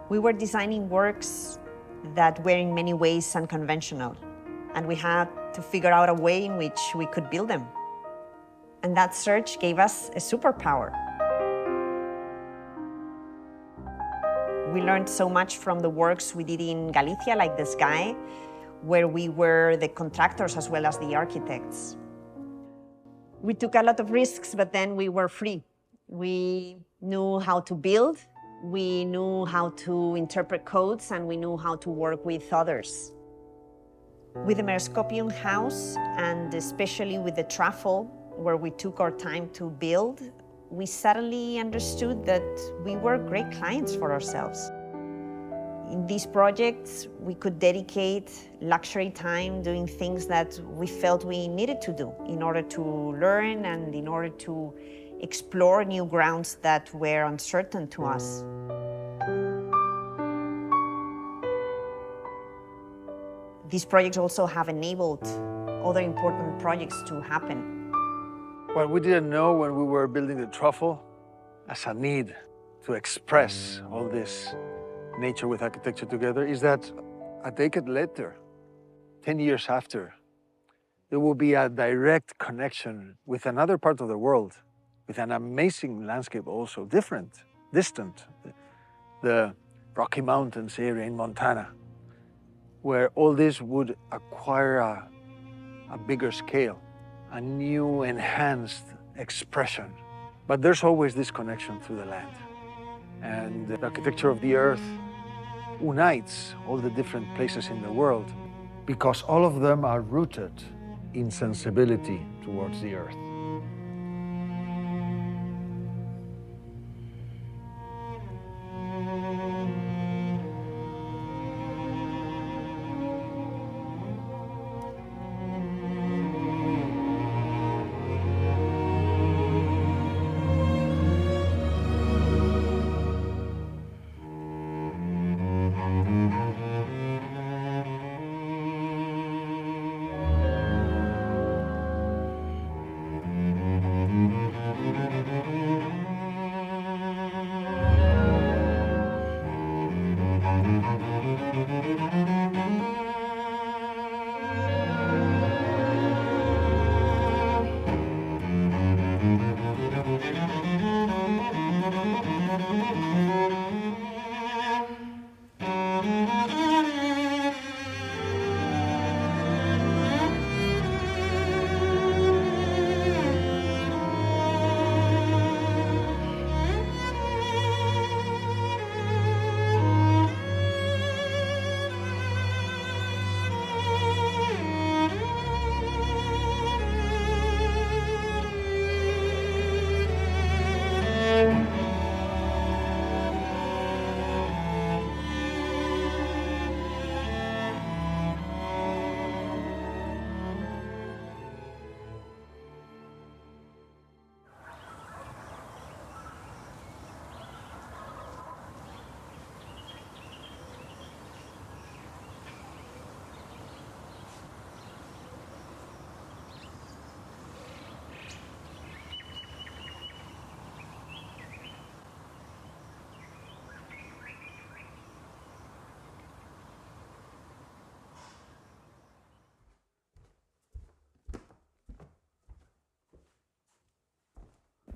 We were designing works that were in many ways unconventional, and we had to figure out a way in which we could build them. And that search gave us a superpower. We learned so much from the works we did in Galicia, like the 𝘗𝘓, where we were the contractors as well as the architects. We took a lot of risks, but then we were free. We knew how to build, we knew how to interpret codes, and we knew how to work with others. With the 𝘓𝘗𝘗 house, and especially with the truffle, where we took our time to build, we suddenly understood that we were great clients for ourselves. In these projects, we could dedicate luxury time doing things that we felt we needed to do in order to learn and in order to explore new grounds that were uncertain to us. These projects also have enabled other important projects to happen. What we didn't know when we were building the truffle, as a need to express all this nature with architecture together, is that a decade later, 10 years after, there will be a direct connection with another part of the world, with an amazing landscape also, different, distant, the Rocky Mountains area in Montana, where all this would acquire a bigger scale, a new enhanced expression. But there's always this connection through the land. And the architecture of the earth unites all the different places in the world because all of them are rooted in sensibility towards the earth.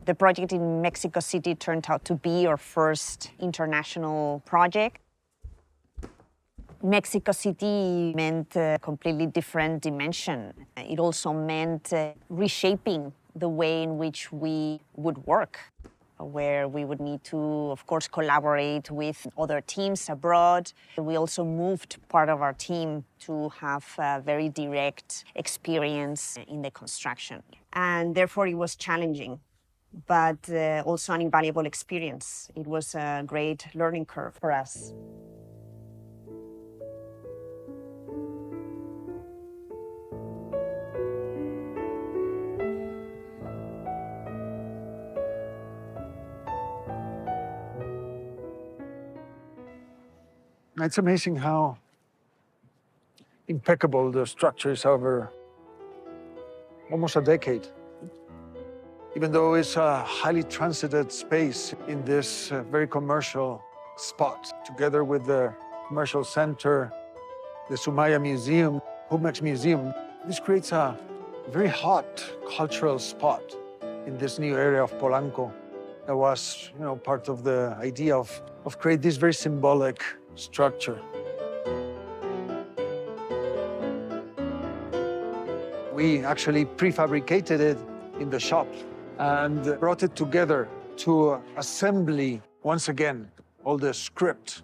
The project in Mexico City turned out to be our first international project. Mexico City meant a completely different dimension. It also meant reshaping the way in which we would work, where we would need to, of course, collaborate with other teams abroad. We also moved part of our team to have a very direct experience in the construction. And therefore, it was challenging, but also an invaluable experience. It was a great learning curve for us. It's amazing how impeccable the structure is over almost a decade. Even though it's a highly transited space in this very commercial spot, together with the commercial center, the 𝘗𝘠𝘬 Museum, 𝘓𝘠𝘠𝑦 Museum. This creates a very hot cultural spot in this new area of Polanco. That was, part of the idea of create this very symbolic structure. We actually prefabricated it in the shop and brought it together to assembly once again all the script,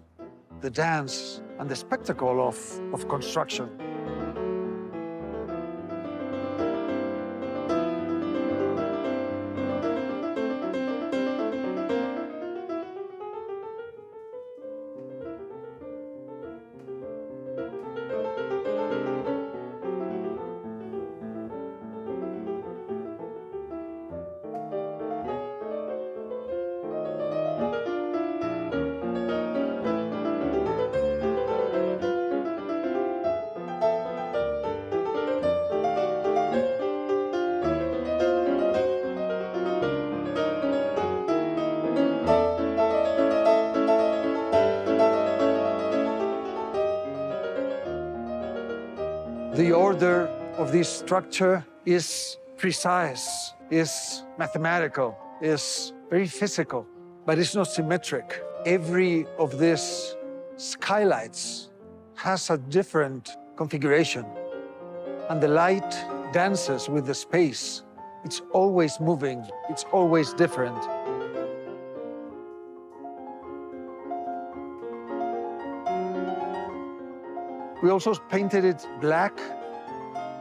the dance, and the spectacle of construction. The order of this structure is precise, is mathematical, is very physical, but it's not symmetric. Every of these skylights has a different configuration, and the light dances with the space. It's always moving, it's always different. We also painted it black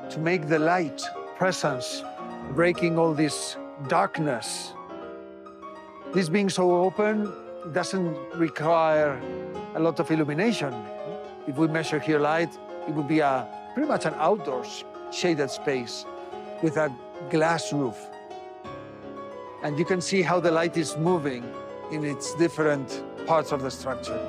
to make the light presence, breaking all this darkness. This being so open doesn't require a lot of illumination. If we measure here light, it would be pretty much an outdoors shaded space with a glass roof. And you can see how the light is moving in its different parts of the structure.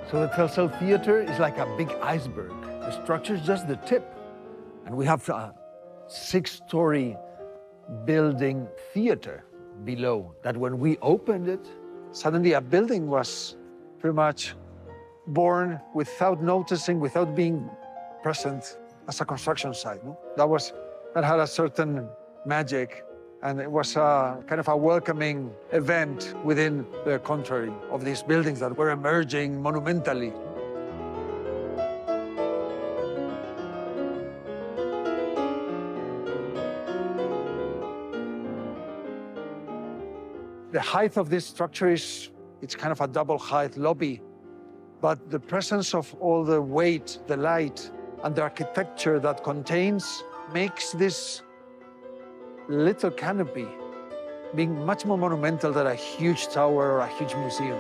So the TelCel Theatre is like a big iceberg. The structure is just the tip. And we have a 6-story building theater below that when we opened it, Suddenly a building was pretty much born without noticing, without being present as a construction site. No? That had a certain magic, and it was a kind of a welcoming event within the contrary of these buildings that were emerging monumentally. The height of this structure it's kind of a double height lobby, but the presence of all the weight, the light, and the architecture that contains makes this little canopy being much more monumental than a huge tower or a huge museum.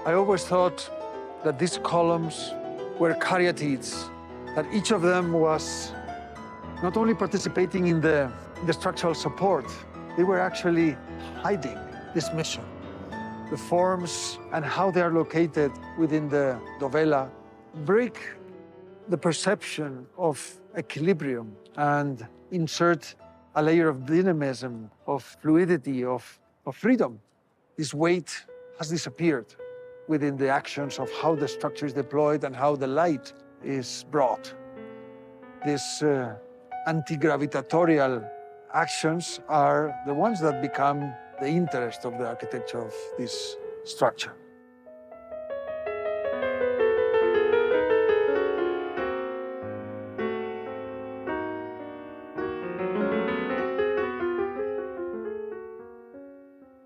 I always thought that these columns were caryatids, that each of them was not only participating in the structural support, they were actually hiding this mission. The forms and how they are located within the dovela break the perception of equilibrium and insert a layer of dynamism, of fluidity, of freedom. This weight has disappeared within the actions of how the structure is deployed and how the light is brought. These anti-gravitatorial actions are the ones that become the interest of the architecture of this structure.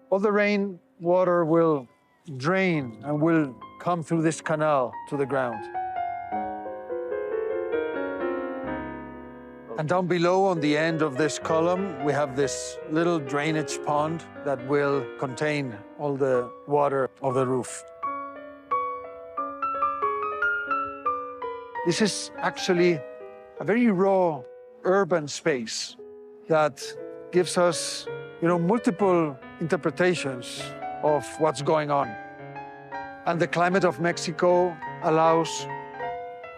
All the rain water will drain and will come through this canal to the ground. And down below, on the end of this column, we have this little drainage pond that will contain all the water of the roof. This is actually a very raw urban space that gives us, multiple interpretations of what's going on. And the climate of Mexico allows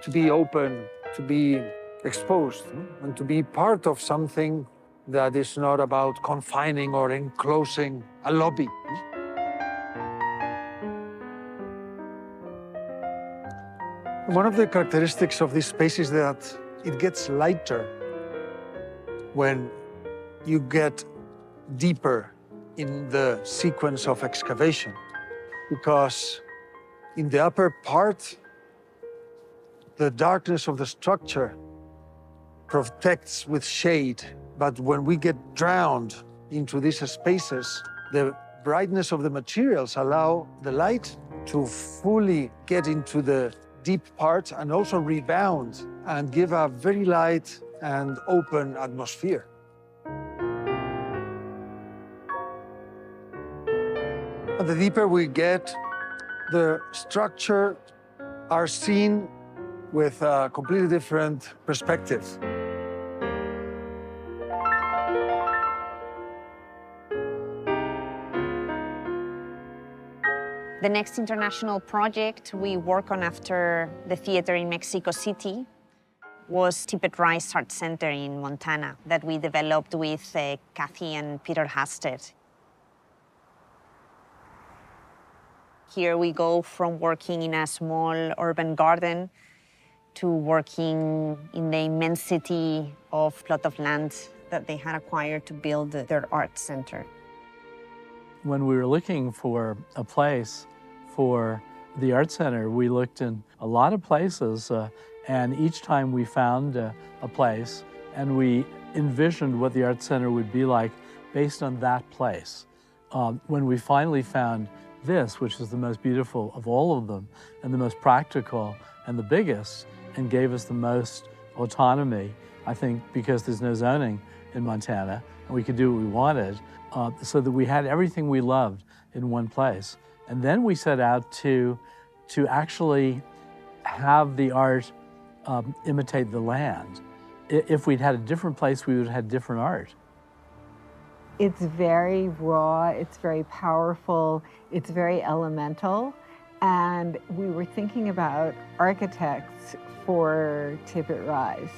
to be open, to be exposed, and to be part of something that is not about confining or enclosing a lobby. One of the characteristics of this space is that it gets lighter when you get deeper in the sequence of excavation, because in the upper part, the darkness of the structure protects with shade, but when we get drowned into these spaces, the brightness of the materials allow the light to fully get into the deep part and also rebound and give a very light and open atmosphere. And the deeper we get, the structure are seen with a completely different perspective. The next international project we work on after the theater in Mexico City was Tippet Rise Art Center in Montana that we developed with 𝘐𝘐 and Peter Hastert. Here we go from working in a small urban garden to working in the immensity of plot of land that they had acquired to build their art center. When we were looking for a place for the art center, we looked in a lot of places, and each time we found a place and we envisioned what the art center would be like based on that place. When we finally found this, which is the most beautiful of all of them, and the most practical and the biggest, and gave us the most autonomy, I think because there's no zoning in Montana, and we could do what we wanted, so that we had everything we loved in one place. And then we set out to actually have the art imitate the land. If we'd had a different place, we would have had different art. It's very raw, it's very powerful, it's very elemental, and we were thinking about architects for Tippet Rise.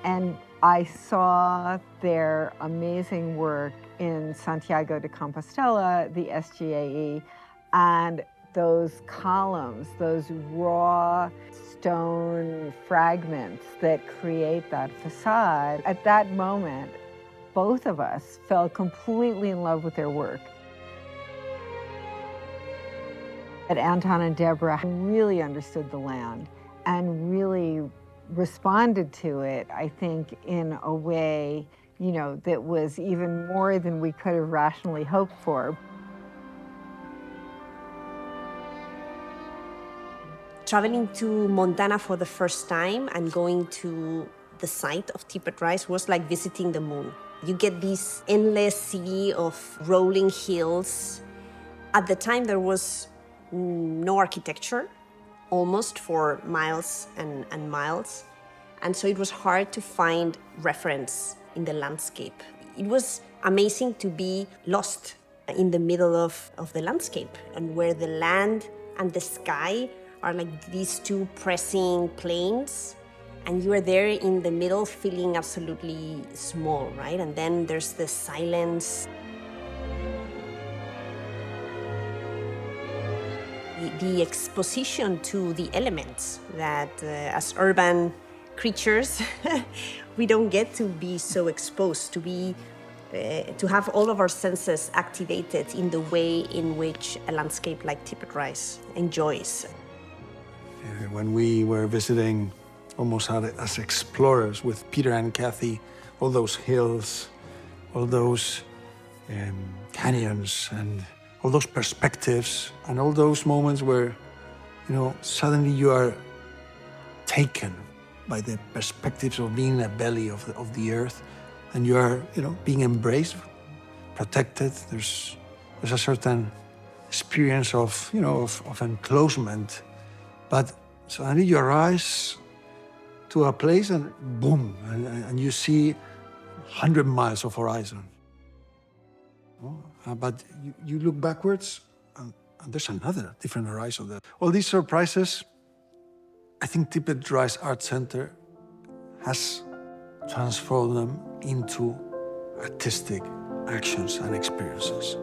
And I saw their amazing work in Santiago de Compostela, the 𝘛𝘯𝘲𝑒, and those columns, those raw stone fragments that create that facade. At that moment, both of us fell completely in love with their work. But Antón and Deborah really understood the land and really responded to it, I think, in a way, that was even more than we could have rationally hoped for. Traveling to Montana for the first time and going to the site of Tippet Rise was like visiting the moon. You get this endless sea of rolling hills. At the time, there was no architecture, almost for miles and miles. And so it was hard to find reference in the landscape. It was amazing to be lost in the middle of the landscape, and where the land and the sky are like these two pressing planes, and you are there in the middle feeling absolutely small, right? And then there's the silence. The exposition to the elements that as urban creatures, we don't get to be so exposed, to have all of our senses activated in the way in which a landscape like Tippet Rise enjoys. When we were visiting almost as explorers with Peter and 𝘐𝘐, all those hills, all those canyons, and all those perspectives, and all those moments where, suddenly you are taken by the perspectives of being in the belly of the earth, and you are, being embraced, protected. There's a certain experience of enclosement, but suddenly you rise to a place and boom, and you see 100 miles of horizon. But you look backwards, and And there's another different horizon there. All these surprises, I think Tippet Rise Art Center has transformed them into artistic actions and experiences.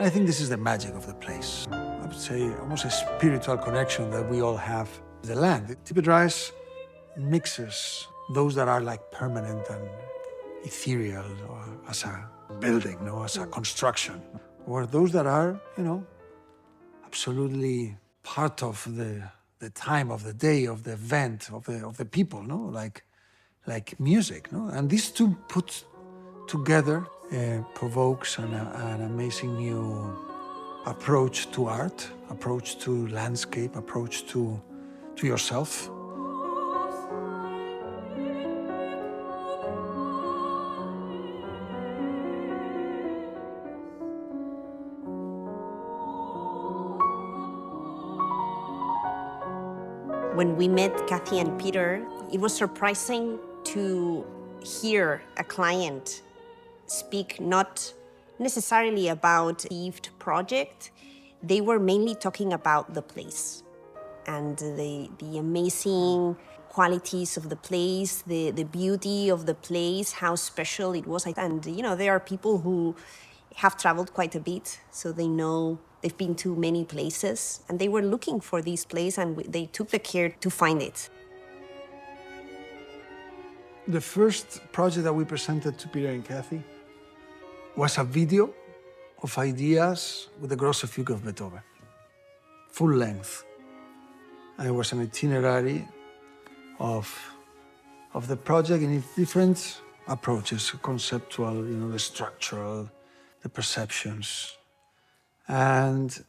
I think this is the magic of the place. I would say almost a spiritual connection that we all have with the land. Tippet Rise mixes those that are like permanent and ethereal, or as a building, as a construction, or those that are, absolutely part of the time of the day, of the event, of the people, like music, And these two put together provokes an amazing new approach to art, approach to landscape, approach to yourself. When we met Kathy and Peter, it was surprising to hear a client speak not necessarily about the achieved project. They were mainly talking about the place and the amazing qualities of the place, the beauty of the place, how special it was. And there are people who have traveled quite a bit, so they know they've been to many places, and they were looking for this place, and they took the care to find it. The first project that we presented to Peter and Kathy was a video of ideas with the 𝘓𝘅 Fugue of Beethoven, full length. And it was an itinerary of the project in its different approaches, conceptual, the structural, the perceptions. And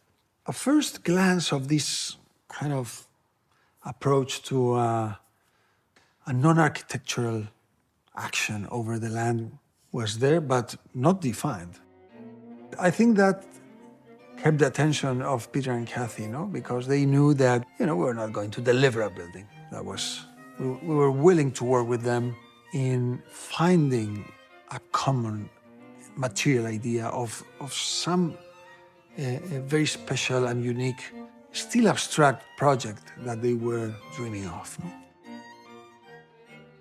a first glance of this kind of approach to a non-architectural action over the land was there, but not defined. I think that kept the attention of Peter and Kathy, because they knew that, we were not going to deliver a building. We were willing to work with them in finding a common material idea of some a very special and unique, still abstract project that they were dreaming of.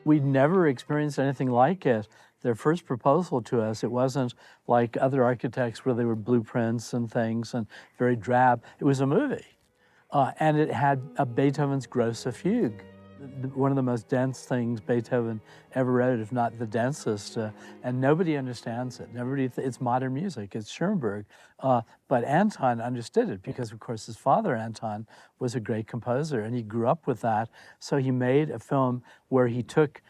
We'd never experienced anything like it. Their first proposal to us, it wasn't like other architects where they were blueprints and things and very drab. It was a movie. And it had a Beethoven's 𝘓𝘅 Fugue, one of the most dense things Beethoven ever wrote, if not the densest. And nobody understands it. It's modern music, it's Schoenberg. But Anton understood it because, of course, his father, Anton, was a great composer, and he grew up with that. So he made a film where he took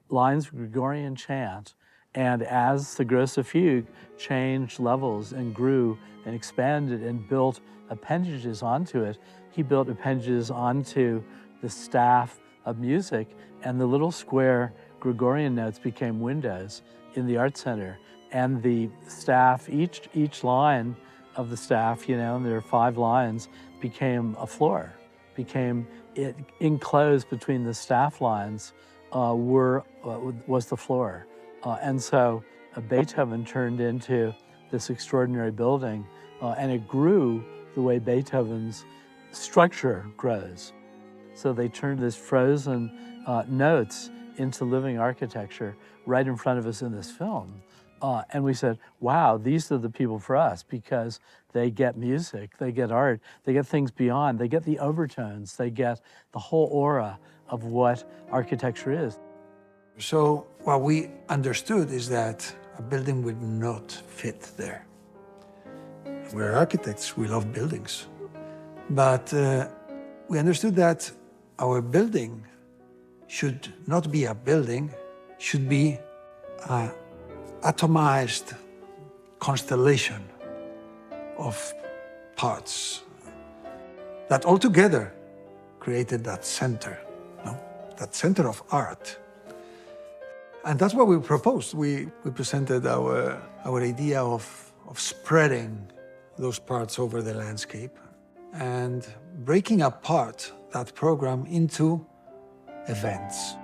lines of Gregorian chant, and as the 𝘓𝘅 Fugue changed levels and grew and expanded and built appendages onto it, he built appendages onto the staff of music, and the little square Gregorian notes became windows in the art center. And the staff, each line of the staff, and there are 5 lines, became a floor, became enclosed between the staff lines was the floor. And so Beethoven turned into this extraordinary building, and it grew the way Beethoven's structure grows. So they turned this frozen notes into living architecture right in front of us in this film. And we said, wow, these are the people for us, because they get music, they get art, they get things beyond, they get the overtones, they get the whole aura of what architecture is. So what we understood is that a building would not fit there. We're architects, we love buildings. But we understood that our building should not be a building, should be an atomized constellation of parts that altogether created that center, no? That center of art. And that's what we proposed. We presented our idea of spreading those parts over the landscape and breaking apart that program into events.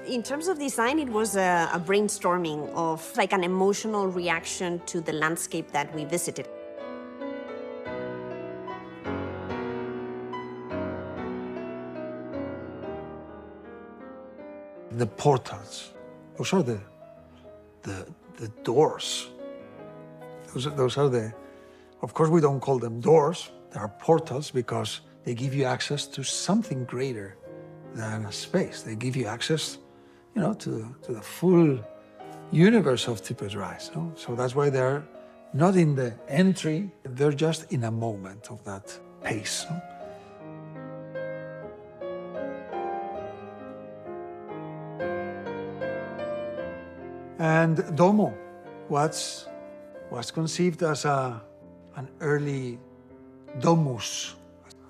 In terms of design, it was a brainstorming of like an emotional reaction to the landscape that we visited. The portals, those are the doors. Those are the, of course we don't call them doors, they are portals because they give you access to something greater than a space. They give you access, you know, to the full universe of Tippet Rise. No? So that's why they're not in the entry, they're just in a moment of that pace. No? And Domo was conceived as an early domus,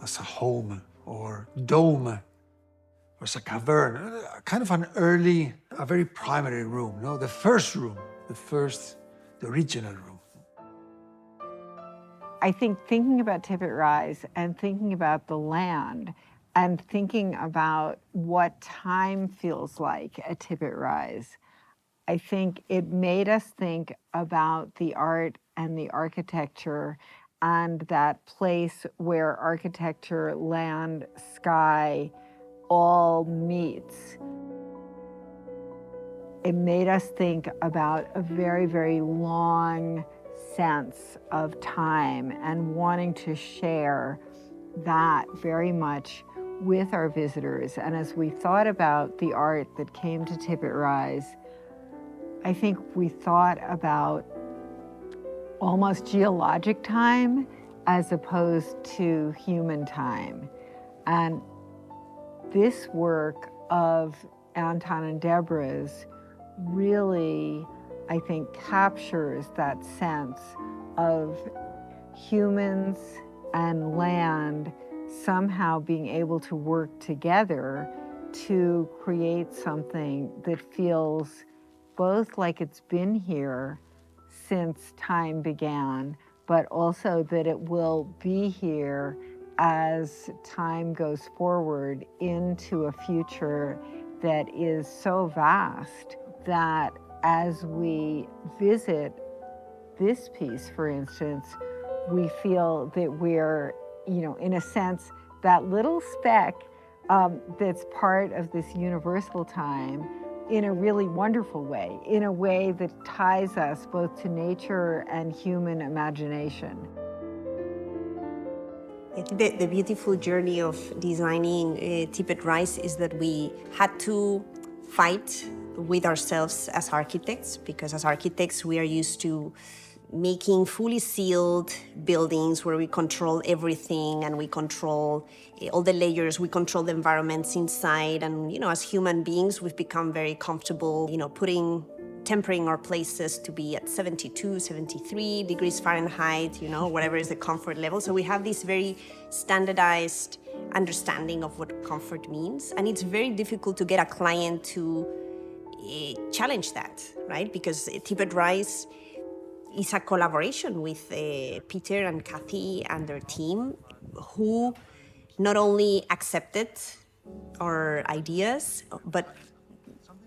as a home, or dome, or as a cavern, kind of an early, a very primary room, no? The first room, the original room. I think thinking about Tippet Rise and thinking about the land and thinking about what time feels like at Tippet Rise, I think it made us think about the art and the architecture and that place where architecture, land, sky all meets. It made us think about a very, very long sense of time and wanting to share that very much with our visitors. And as we thought about the art that came to Tippet Rise, I think we thought about almost geologic time as opposed to human time. And this work of Antón and Deborah's really, I think, captures that sense of humans and land somehow being able to work together to create something that feels both like it's been here since time began, but also that it will be here as time goes forward into a future that is so vast that as we visit this piece, for instance, we feel that we're, you know, in a sense, that little speck that's part of this universal time in a really wonderful way, in a way that ties us both to nature and human imagination. I think the beautiful journey of designing Tippet Rise is that we had to fight with ourselves as architects, because as architects we are used to making fully sealed buildings where we control everything and we control all the layers, we control the environments inside. And, you know, as human beings, we've become very comfortable, you know, tempering our places to be at 72, 73 degrees Fahrenheit, you know, whatever is the comfort level. So we have this very standardized understanding of what comfort means. And it's very difficult to get a client to challenge that, right? Because Tippet Rise is a collaboration with Peter and Kathy and their team, who not only accepted our ideas, but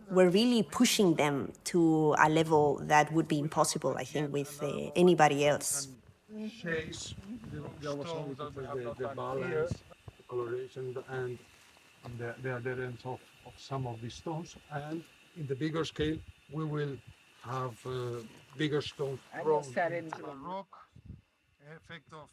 we're really pushing them to a level that would be impossible, I think, with anybody else. Shapes, there was only the balance, the coloration, and the adherence of some of these stones. And in the bigger scale, we will have bigger stones thrown into the rock. Effect of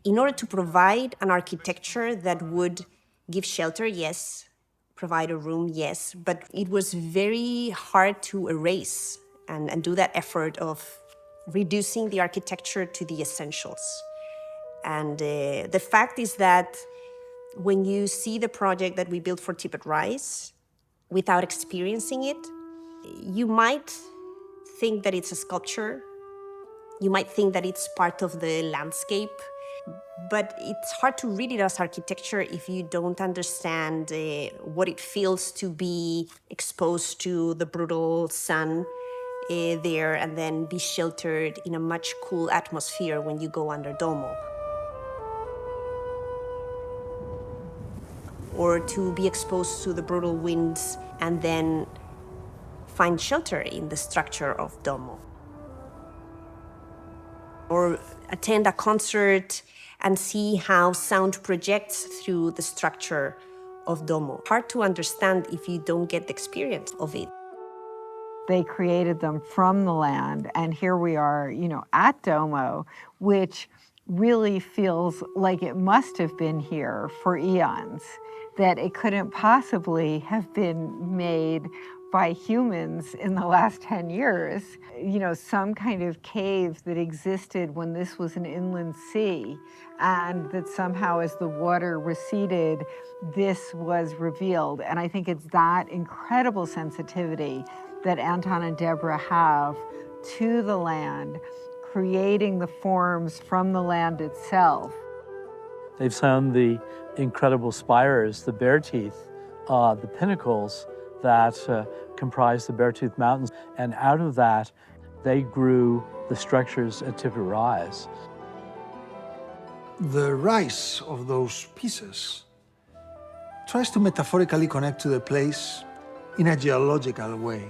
In order to provide an architecture that would give shelter, yes, provide a room, yes, but it was very hard to erase and do that effort of reducing the architecture to the essentials. And the fact is that when you see the project that we built for Tippet Rise, without experiencing it, you might think that it's a sculpture, you might think that it's part of the landscape, but it's hard to read it as architecture if you don't understand what it feels to be exposed to the brutal sun there and then be sheltered in a much cool atmosphere when you go under 𝘠𝘠𝘠. Or to be exposed to the brutal winds and then find shelter in the structure of 𝘠𝘠𝘠. Or attend a concert and see how sound projects through the structure of 𝘠𝘠𝘠. Hard to understand if you don't get the experience of it. They created them from the land, and here we are, at 𝘠𝘠𝘠, which really feels like it must have been here for eons, that it couldn't possibly have been made by humans in the last 10 years. Some kind of cave that existed when this was an inland sea, and that somehow as the water receded, this was revealed. And I think it's that incredible sensitivity that Anton and Deborah have to the land, creating the forms from the land itself. They've sewn the incredible spires, the bear teeth, the pinnacles that comprise the Beartooth Mountains. And out of that, they grew the structures at Tippet Rise. The rise of those pieces tries to metaphorically connect to the place in a geological way.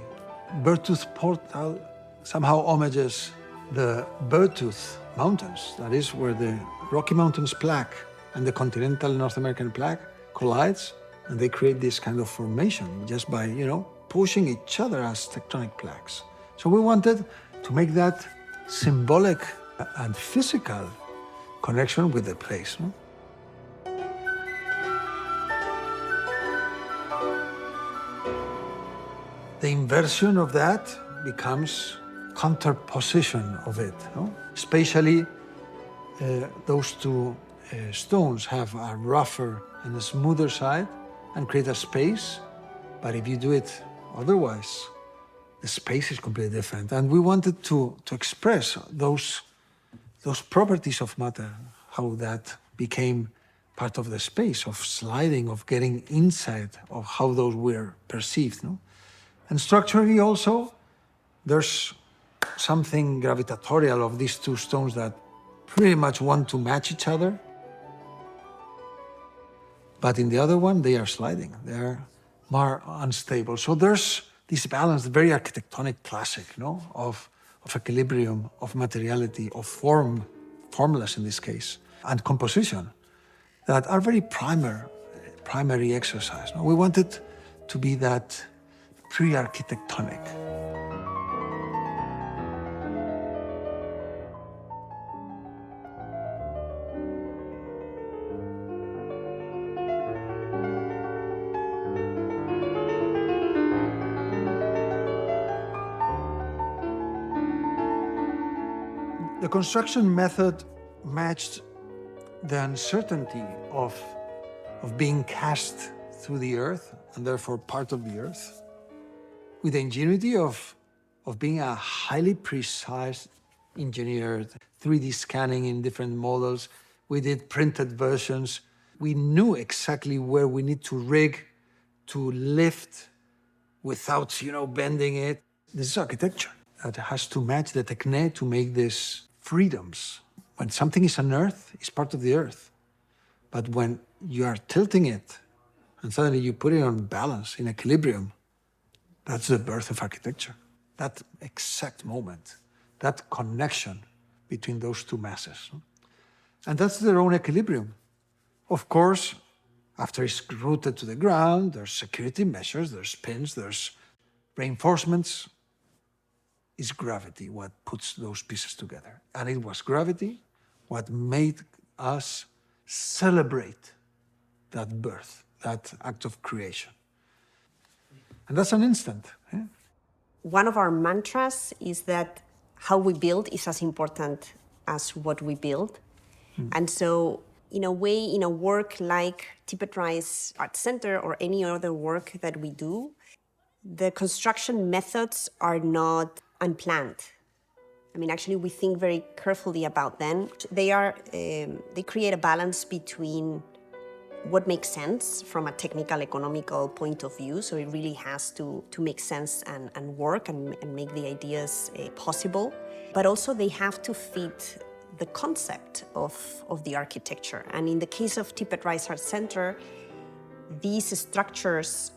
Beartooth Portal somehow homages the Beartooth Mountains, that is where the Rocky Mountains plaque and the continental North American plaque collides, and they create this kind of formation just by, pushing each other as tectonic plaques. So we wanted to make that symbolic and physical connection with the place. No? The inversion of that becomes counterposition of it. No? Especially those two stones have a rougher and a smoother side and create a space, but if you do it otherwise, the space is completely different. And we wanted to express those properties of matter, how that became part of the space, of sliding, of getting inside, of how those were perceived. No? And structurally also, there's something gravitatorial of these two stones that pretty much want to match each other. But in the other one, they are sliding. They're more unstable. So there's this balance, very architectonic classic, of equilibrium, of materiality, of formless in this case, and composition, that are very primary exercise. We wanted to be that pre-architectonic. The construction method matched the uncertainty of being cast through the earth, and therefore part of the earth, with the ingenuity of being a highly precise engineered 3D scanning in different models. We did printed versions. We knew exactly where we need to rig, to lift without, bending it. This is architecture that has to match the technique to make these freedoms. When something is on earth, it's part of the earth. But when you are tilting it and suddenly you put it on balance, in equilibrium. That's the birth of architecture. That exact moment, that connection between those two masses. And that's their own equilibrium. Of course, after it's rooted to the ground, there's security measures, there's pins, there's reinforcements. It's gravity what puts those pieces together. And it was gravity what made us celebrate that birth, that act of creation. And that's an instant. Yeah? One of our mantras is that how we build is as important as what we build. And so, in a way, in a work like Tippet Rise Art Center or any other work that we do, the construction methods are not unplanned. I mean, actually, we think very carefully about them. They create a balance between what makes sense from a technical, economical point of view. So it really has to make sense and work and make the ideas possible. But also they have to fit the concept of the architecture. And in the case of Tippet Rise Art Center, these structures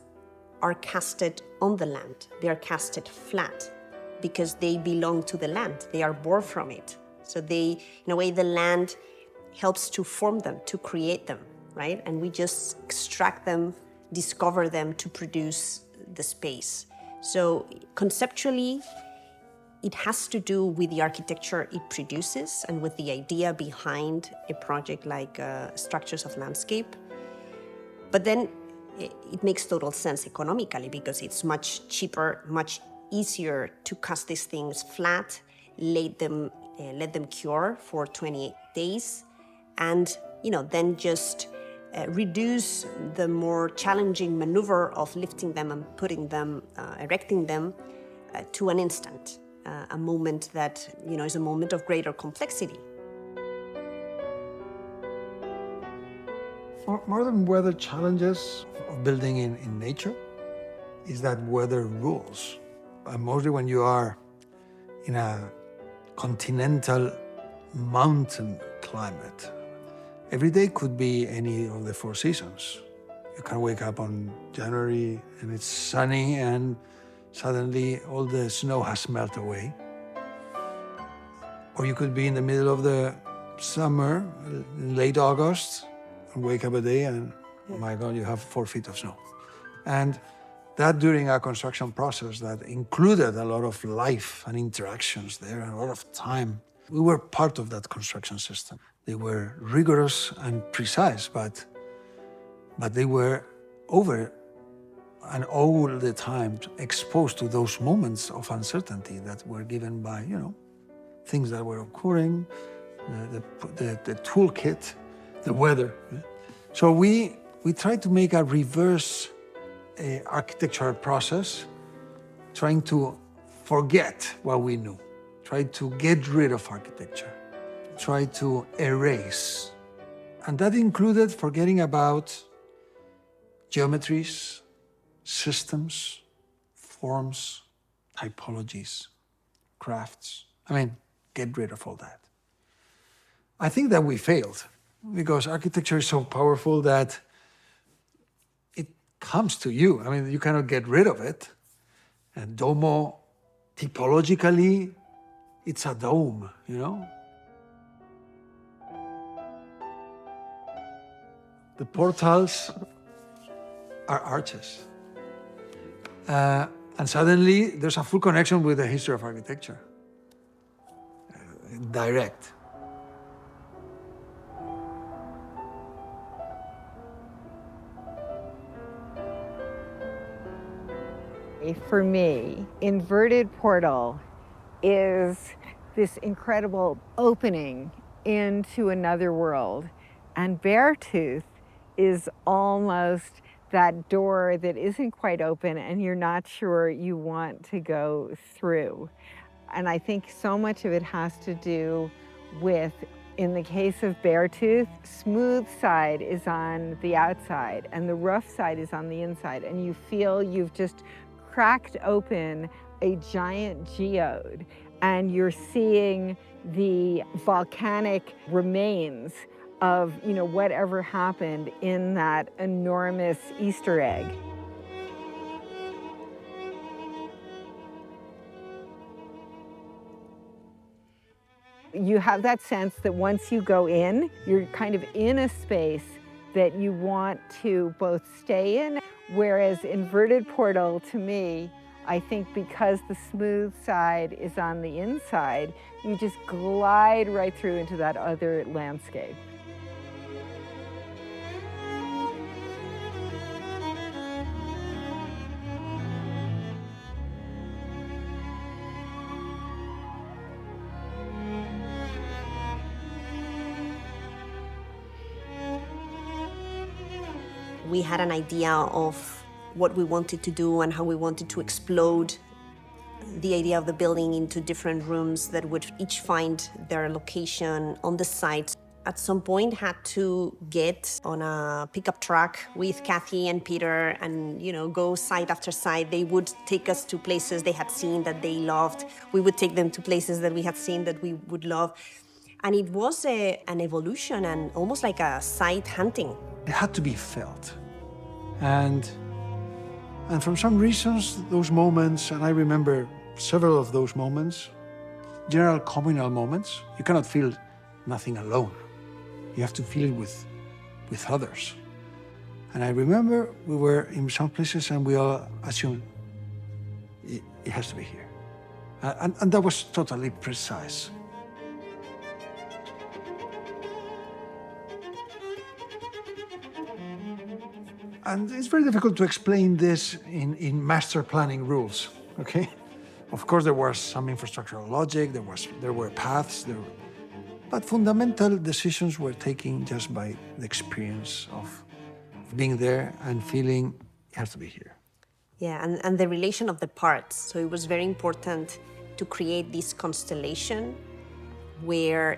are casted on the land. They are casted flat because they belong to the land. They are born from it. So they, in a way, the land helps to form them, to create them, right? And we just extract them, discover them to produce the space. So conceptually, it has to do with the architecture it produces and with the idea behind a project like Structures of Landscape. But then it makes total sense economically because it's much cheaper, much easier to cast these things flat, let them cure for 28 days, and then just reduce the more challenging maneuver of lifting them and putting them, erecting them to an instant, a moment that is a moment of greater complexity. More than weather challenges of building in nature is that weather rules. And mostly when you are in a continental mountain climate, every day could be any of the 4 seasons. You can wake up on January and it's sunny and suddenly all the snow has melted away. Or you could be in the middle of the summer, in late August, and wake up a day and, oh my God, you have 4 feet of snow. And that during our construction process that included a lot of life and interactions there and a lot of time. We were part of that construction system. They were rigorous and precise, but they were over and all the time exposed to those moments of uncertainty that were given by, things that were occurring, the toolkit, the weather. So we tried to make a reverse architectural process, trying to forget what we knew, try to get rid of architecture, try to erase. And that included forgetting about geometries, systems, forms, typologies, crafts. I mean, get rid of all that. I think that we failed because architecture is so powerful that it comes to you. I mean, you cannot get rid of it. And domo, typologically, it's a dome, The portals are arches. And suddenly, there's a full connection with the history of architecture. Direct. For me, inverted portal is this incredible opening into another world, and Beartooth is almost that door that isn't quite open and you're not sure you want to go through. And I think so much of it has to do with, in the case of Beartooth, smooth side is on the outside and the rough side is on the inside, and you feel you've just cracked open a giant geode and you're seeing the volcanic remains of, whatever happened in that enormous Easter egg. You have that sense that once you go in, you're kind of in a space that you want to both stay in, whereas inverted portal, to me, I think because the smooth side is on the inside, you just glide right through into that other landscape. We had an idea of what we wanted to do and how we wanted to explode the idea of the building into different rooms that would each find their location on the site. At some point had to get on a pickup truck with Kathy and Peter and, go site after site. They would take us to places they had seen that they loved. We would take them to places that we had seen that we would love. And it was an evolution and almost like a site hunting. It had to be felt. And for some reasons, those moments, and I remember several of those moments, general communal moments, you cannot feel nothing alone. You have to feel it with others. And I remember we were in some places and we all assumed it has to be here. And that was totally precise. And it's very difficult to explain this in master planning rules, okay? Of course, there was some infrastructural logic, there were paths, but fundamental decisions were taken just by the experience of being there and feeling it has to be here. Yeah, and the relation of the parts. So it was very important to create this constellation where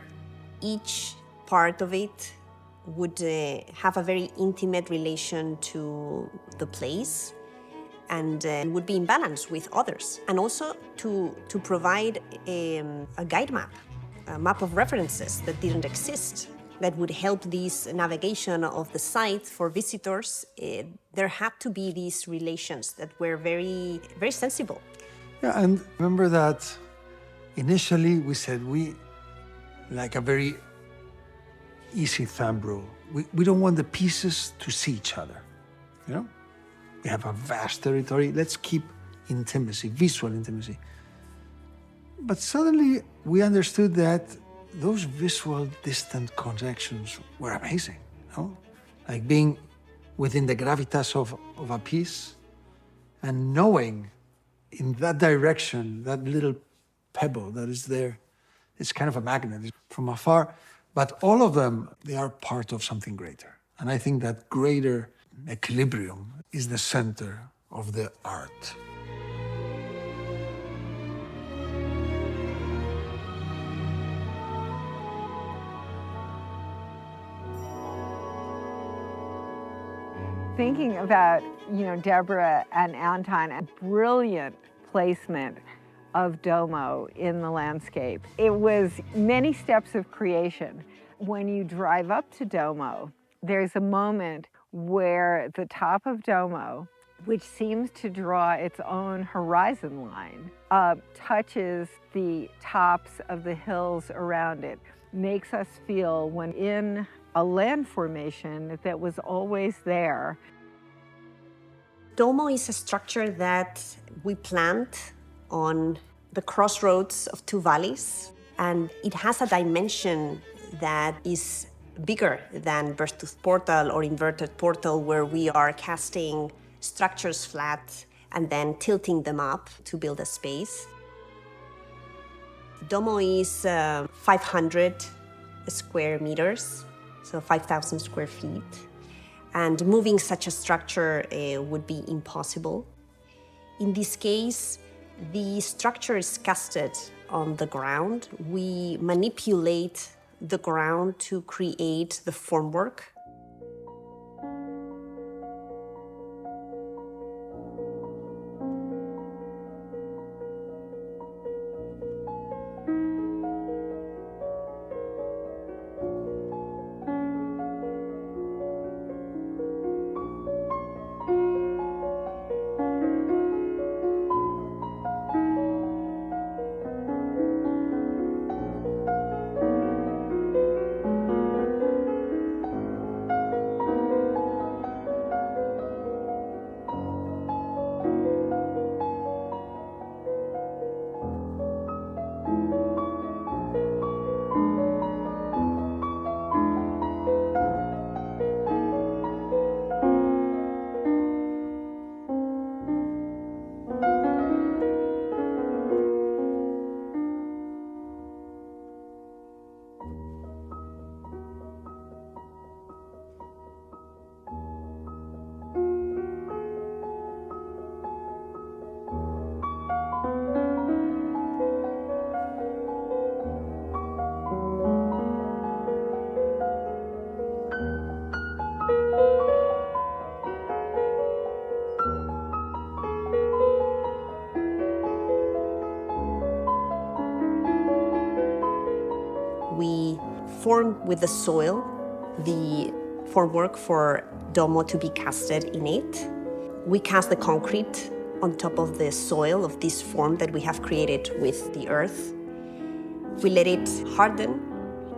each part of it would have a very intimate relation to the place and would be in balance with others. And also to provide a guide map, a map of references that didn't exist, that would help this navigation of the site for visitors. There had to be these relations that were very, very sensible. Yeah, and remember that initially we said like a very easy thumb rule. We don't want the pieces to see each other, We have a vast territory, let's keep intimacy, visual intimacy. But suddenly we understood that those visual distant connections were amazing, Like being within the gravitas of a piece and knowing in that direction, that little pebble that is there, it's kind of a magnet from afar. But all of them, they are part of something greater. And I think that greater equilibrium is the center of the art. Thinking about, Deborah and Anton, a brilliant placement of Domo in the landscape. It was many steps of creation. When you drive up to Domo, there's a moment where the top of Domo, which seems to draw its own horizon line, touches the tops of the hills around it, makes us feel when in a land formation that was always there. Domo is a structure that we planned on the crossroads of two valleys, and it has a dimension that is bigger than birth-tooth portal or inverted portal, where we are casting structures flat and then tilting them up to build a space. Domo is 500 square meters, so 5,000 square feet. And moving such a structure would be impossible. In this case, the structure is casted on the ground. We manipulate the ground to create the formwork. form with the soil, the formwork for 𝘠𝘠𝘬 to be casted in it. We cast the concrete on top of the soil of this form that we have created with the earth. We let it harden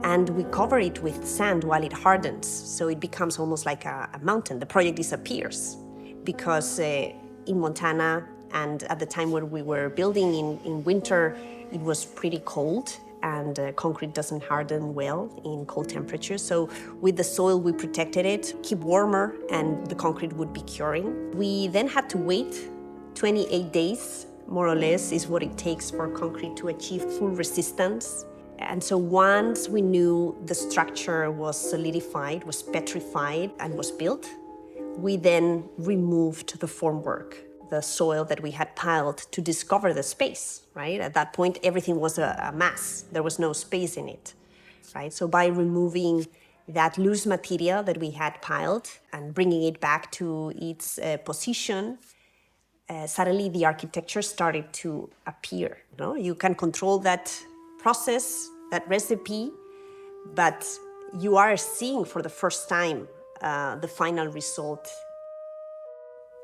and we cover it with sand while it hardens, so it becomes almost like a mountain. The project disappears because in Montana and at the time when we were building in winter, it was pretty cold and concrete doesn't harden well in cold temperatures. So with the soil, we protected it, keep warmer, and the concrete would be curing. We then had to wait 28 days, more or less, is what it takes for concrete to achieve full resistance. And so once we knew the structure was solidified, was petrified, and was built, we then removed the formwork, the soil that we had piled to discover the space, right? At that point, everything was a mass. There was no space in it, right? So by removing that loose material that we had piled and bringing it back to its position, suddenly the architecture started to appear. You can control that process, that recipe, but you are seeing for the first time the final result.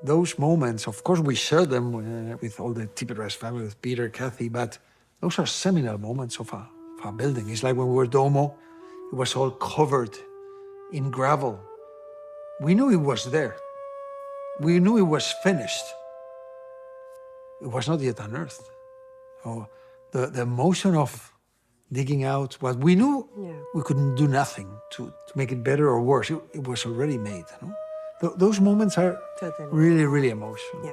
Those moments, of course, we share them with all the Tippet Rise family, with Peter, Kathy, but those are seminal moments of a building. It's like when we were 𝘠𝘠𝘬, it was all covered in gravel. We knew it was there. We knew it was finished. It was not yet unearthed. So the emotion of digging out what we knew, we couldn't do nothing to make it better or worse. It was already made. Those moments are really, really emotional. Yeah.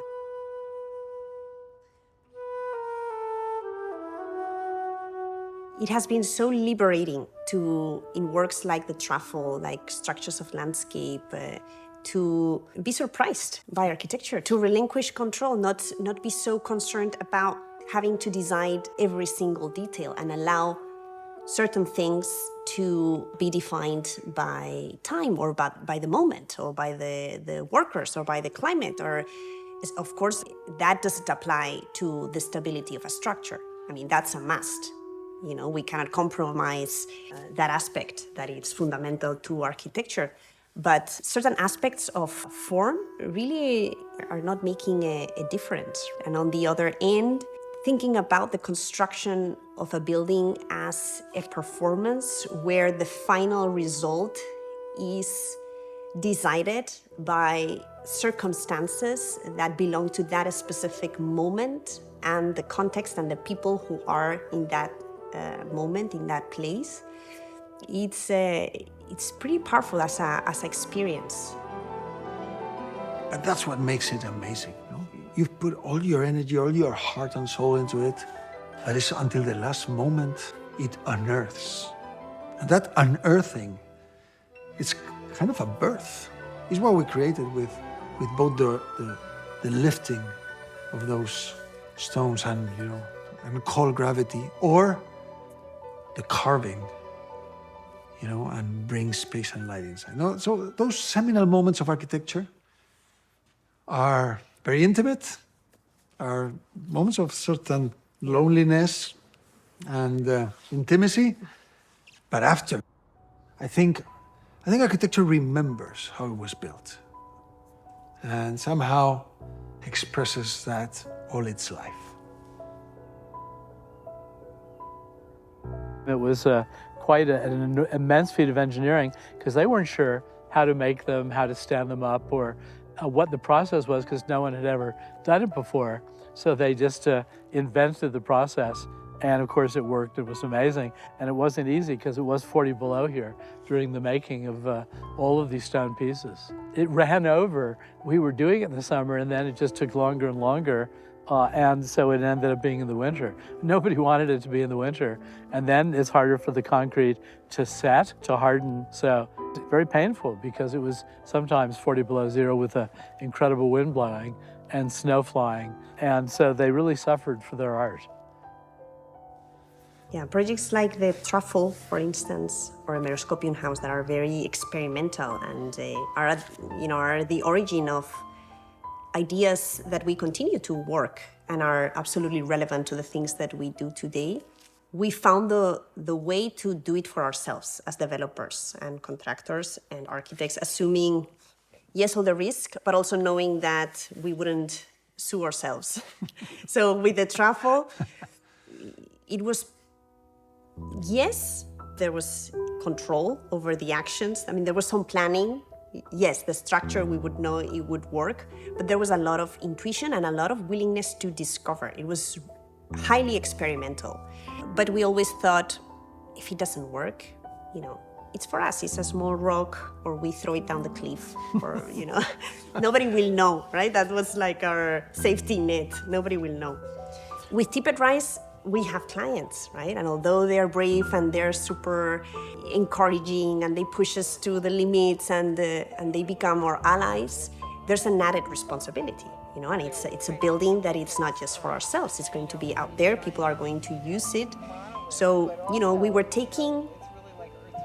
It has been so liberating to, in works like the truffle, like structures of landscape, to be surprised by architecture, to relinquish control, not be so concerned about having to design every single detail and allow certain things to be defined by time or by the moment or by the workers or by the climate. Or, of course, that doesn't apply to the stability of a structure. I mean, that's a must. We cannot compromise that aspect that is fundamental to architecture. But certain aspects of form really are not making a difference. And on the other end, thinking about the construction of a building as a performance where the final result is decided by circumstances that belong to that specific moment and the context and the people who are in that moment, in that place, it's pretty powerful as an experience. And that's what makes it amazing. You've put all your energy, all your heart and soul into it. That is until the last moment it unearths. And that unearthing, it's kind of a birth. It's what we created with both the lifting of those stones and, and cold gravity, or the carving, and bring space and light inside. So those seminal moments of architecture are very intimate, are moments of certain loneliness and intimacy. But after, I think architecture remembers how it was built and somehow expresses that all its life. It was quite an immense feat of engineering because they weren't sure how to make them, how to stand them up, or what the process was, because no one had ever done it before. So they just invented the process. And of course it worked, it was amazing. And it wasn't easy because it was 40 below here during the making of all of these stone pieces. It ran over. We were doing it in the summer and then it just took longer and longer. And so it ended up being in the winter. Nobody wanted it to be in the winter. And then it's harder for the concrete to set, to harden. So it's very painful because it was sometimes 40 below zero with an incredible wind blowing and snow flying. And so they really suffered for their art. Yeah, projects like the truffle, for instance, or a 𝘠𝘠𝘠𝘮 house that are very experimental and are the origin of ideas that we continue to work and are absolutely relevant to the things that we do today. we found the way to do it for ourselves as developers and contractors and architects, assuming, yes, all the risk, but also knowing that we wouldn't sue ourselves. So with the truffle, it was, yes, there was control over the actions. I mean, there was some planning. Yes, the structure, we would know it would work, but there was a lot of intuition and a lot of willingness to discover. It was highly experimental. But we always thought, if it doesn't work, it's for us. It's a small rock, or we throw it down the cliff, or, nobody will know, right? That was like our safety net. Nobody will know. With Tippet Rise, we have clients, right? And although they're brave and they're super encouraging and they push us to the limits and they become our allies, there's an added responsibility. And it's a building that it's not just for ourselves. It's going to be out there. People are going to use it. So, we were taking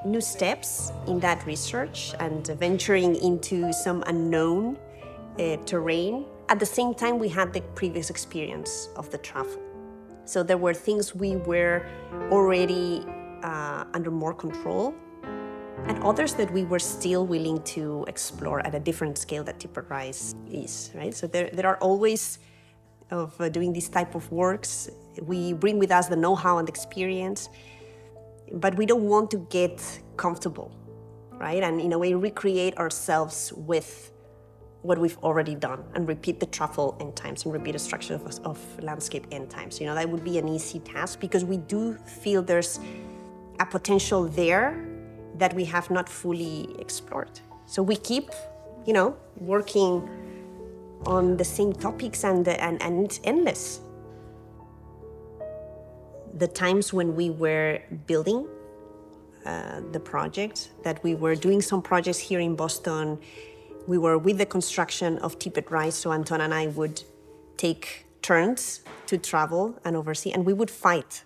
new steps in that research and venturing into some unknown terrain. At the same time, we had the previous experience of the truffle. So there were things we were already under more control, and others that we were still willing to explore at a different scale that Tippet Rise is, right? So there are always, of doing this type of works, we bring with us the know-how and experience, but we don't want to get comfortable, right? And in a way recreate ourselves with what we've already done and repeat the truffle n times and repeat a structure of landscape n times. That would be an easy task because we do feel there's a potential there that we have not fully explored. So we keep, working on the same topics and it's endless. The times when we were building the project, that we were doing some projects here in Boston, we were with the construction of Tippet Rise, so Antón and I would take turns to travel and oversee, and we would fight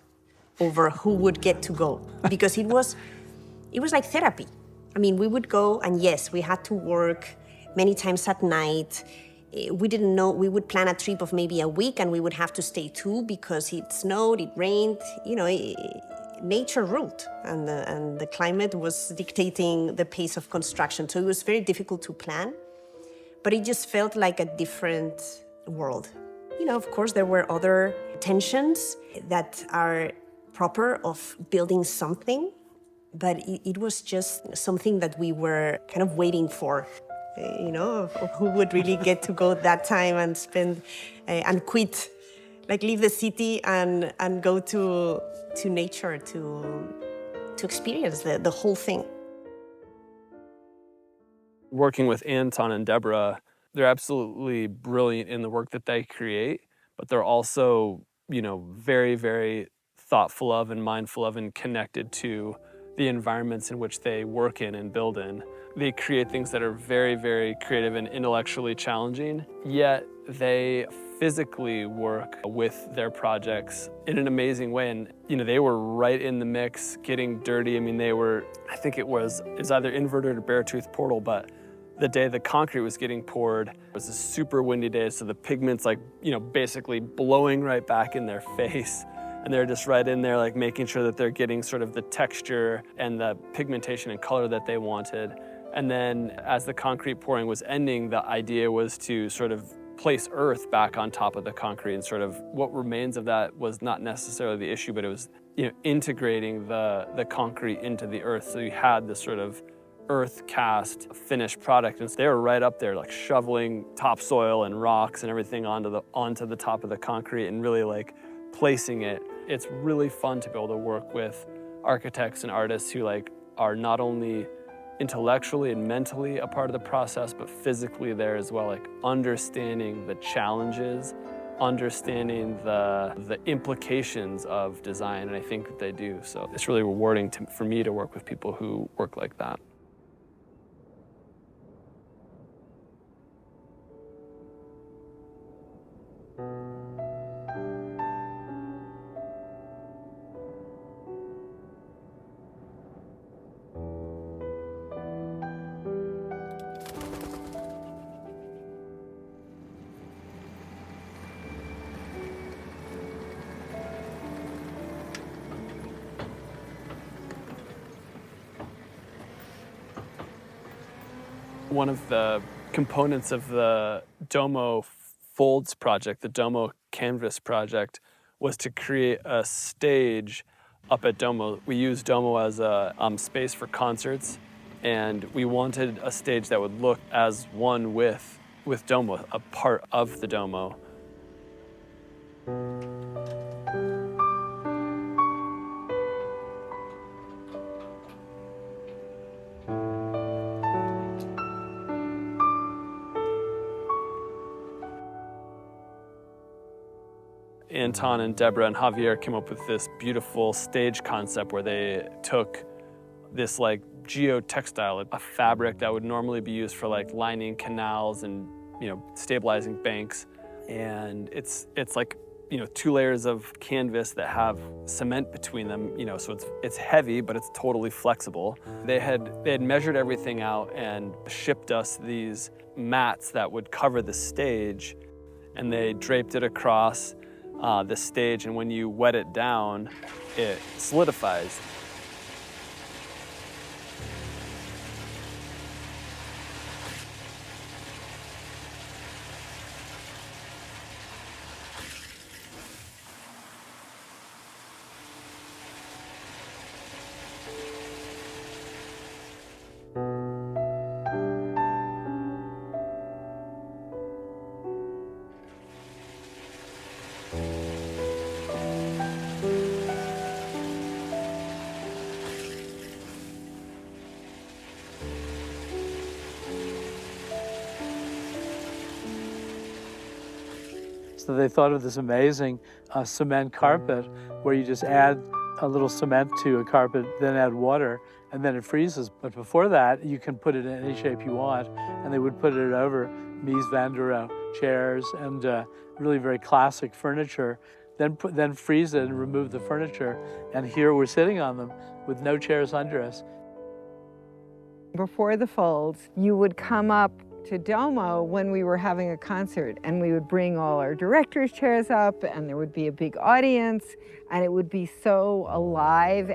over who would get to go, because it was like therapy. I mean, we would go, and yes, we had to work many times at night. We didn't know, we would plan a trip of maybe a week, and we would have to stay 2 because it snowed, it rained, nature ruled, and the climate was dictating the pace of construction. So it was very difficult to plan, but it just felt like a different world. Of course, there were other tensions that are proper of building something, but it was just something that we were kind of waiting for, of who would really get to go that time and spend and quit, like leave the city and go to nature to experience the whole thing. Working with Antón and Deborah, they're absolutely brilliant in the work that they create, but they're also, very, very thoughtful of and mindful of and connected to the environments in which they work in and build in. They create things that are very, very creative and intellectually challenging, yet they physically work with their projects in an amazing way. And, they were right in the mix, getting dirty. I mean, I think it's either inverted or bare-tooth portal, but the day the concrete was getting poured, it was a super windy day, so the pigment's basically blowing right back in their face. And they're just right in there, making sure that they're getting sort of the texture and the pigmentation and color that they wanted. And then as the concrete pouring was ending, the idea was to sort of place earth back on top of the concrete, and sort of what remains of that was not necessarily the issue, but it was integrating the concrete into the earth. So you had this sort of earth cast finished product, and so they were right up there shoveling topsoil and rocks and everything onto the top of the concrete and really placing it. It's really fun to be able to work with architects and artists who are not only intellectually and mentally a part of the process, but physically there as well, understanding the challenges, understanding the implications of design, and I think that they do. So it's really rewarding for me to work with people who work like that. One of the components of the 𝘠𝘗 Folds project, the 𝘠𝘗 Canvas project, was to create a stage up at 𝘠𝘗. We use 𝘠𝘗 as a space for concerts, and we wanted a stage that would look as one with 𝘠𝘗, a part of the 𝘠𝘗. Antón and 𝘠𝘩𝘏 and Javier came up with this beautiful stage concept where they took this like geotextile, a fabric that would normally be used for like lining canals and stabilizing banks, and it's like 2 layers of canvas that have cement between them, so it's heavy, but it's totally flexible. They had measured everything out and shipped us these mats that would cover the stage, and they draped it across the stage, and when you wet it down, it solidifies. So they thought of this amazing cement carpet where you just add a little cement to a carpet, then add water, and then it freezes. But before that, you can put it in any shape you want, and they would put it over 𝘠𝑗𝑠𝑑𝑒𝑟𝑗𝑠 chairs and really very classic furniture, then freeze it and remove the furniture, and here we're sitting on them with no chairs under us. Before the folds, you would come up to 𝘠𝘗 when we were having a concert, and we would bring all our directors' chairs up, and there would be a big audience, and it would be so alive.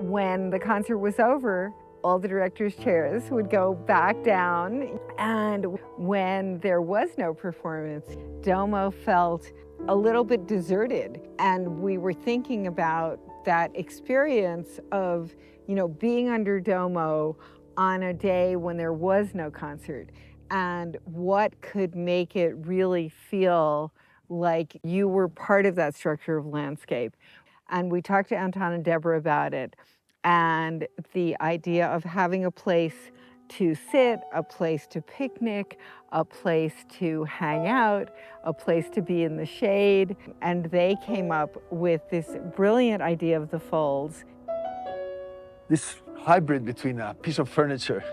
When the concert was over, all the directors' chairs would go back down, and when there was no performance, 𝘠𝘗 felt a little bit deserted, and we were thinking about that experience of, being under 𝘠𝘗 on a day when there was no concert, and what could make it really feel like you were part of that structure of landscape. And we talked to Antón and 𝘠𝘏 about it, and the idea of having a place to sit, a place to picnic, a place to hang out, a place to be in the shade. And they came up with this brilliant idea of the folds. This hybrid between a piece of furniture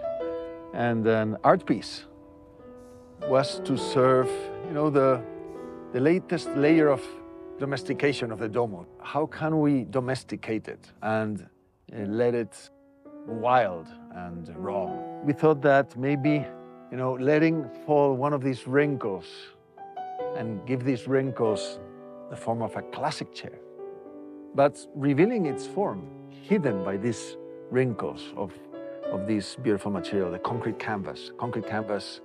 and an art piece was to serve, the latest layer of domestication of the 𝘠𝘗. How can we domesticate it and let it wild and raw? We thought that maybe, letting fall one of these wrinkles and give these wrinkles the form of a classic chair, but revealing its form, hidden by these wrinkles of this beautiful material, the concrete canvas. Concrete canvas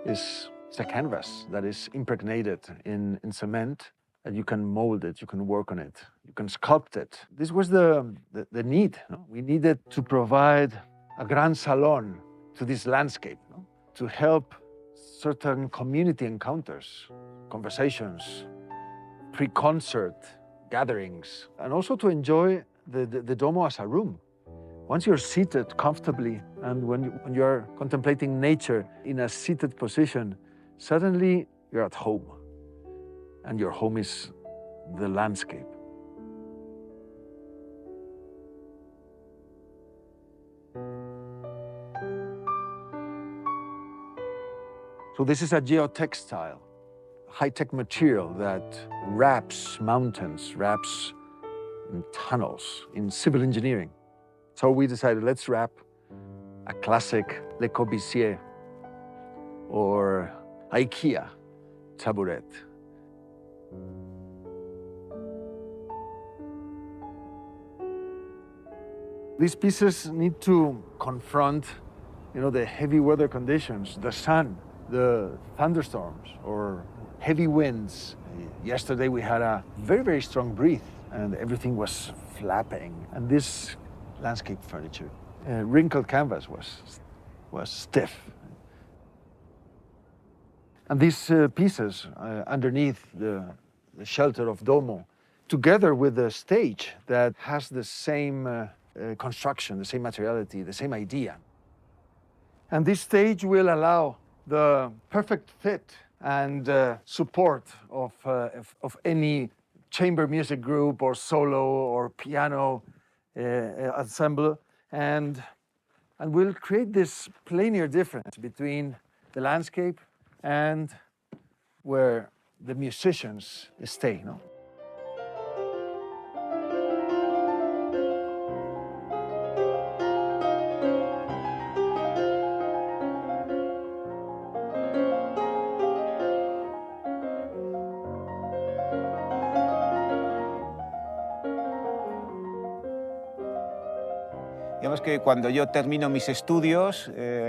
is a canvas that is impregnated in cement, and you can mold it, you can work on it, you can sculpt it. This was the need. We needed to provide a grand salon to this landscape, to help certain community encounters, conversations, pre-concert gatherings, and also to enjoy the 𝘠𝘗 as a room. Once you're seated comfortably, and when you're contemplating nature in a seated position, suddenly you're at home, and your home is the landscape. So this is a geotextile, high-tech material that wraps mountains, wraps tunnels in civil engineering. So we decided, let's wrap a classic Le Corbusier or IKEA tabouret. These pieces need to confront You know, the heavy weather conditions, the sun, the thunderstorms, or heavy winds. Yesterday we had a very, very strong breeze and everything was flapping. And this landscape furniture, wrinkled canvas was stiff. And these pieces underneath the shelter of Domo, together with the stage that has the same construction, the same materiality, the same idea. And this stage will allow the perfect fit and support of any chamber music group or solo or piano ensemble, and we'll create this planar difference between the landscape and where the musicians stay, no? Digamos que cuando yo termino mis estudios,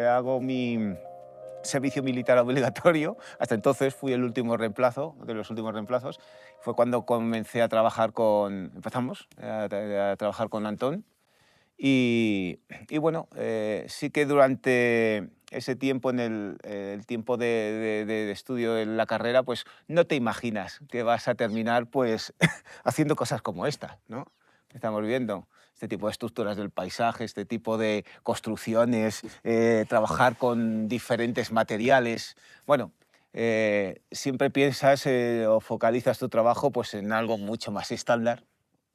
hago mi servicio militar obligatorio. Hasta entonces fui el último reemplazo, de los últimos reemplazos. Fue cuando comencé a trabajar empezamos a trabajar con Antón. Y bueno, sí que durante ese tiempo, en el tiempo de estudio en la carrera, pues no te imaginas que vas a terminar pues haciendo cosas como esta, ¿no? Estamos viendo este tipo de estructuras del paisaje, este tipo de construcciones, trabajar con diferentes materiales. Bueno, siempre piensas o focalizas tu trabajo pues, en algo mucho más estándar,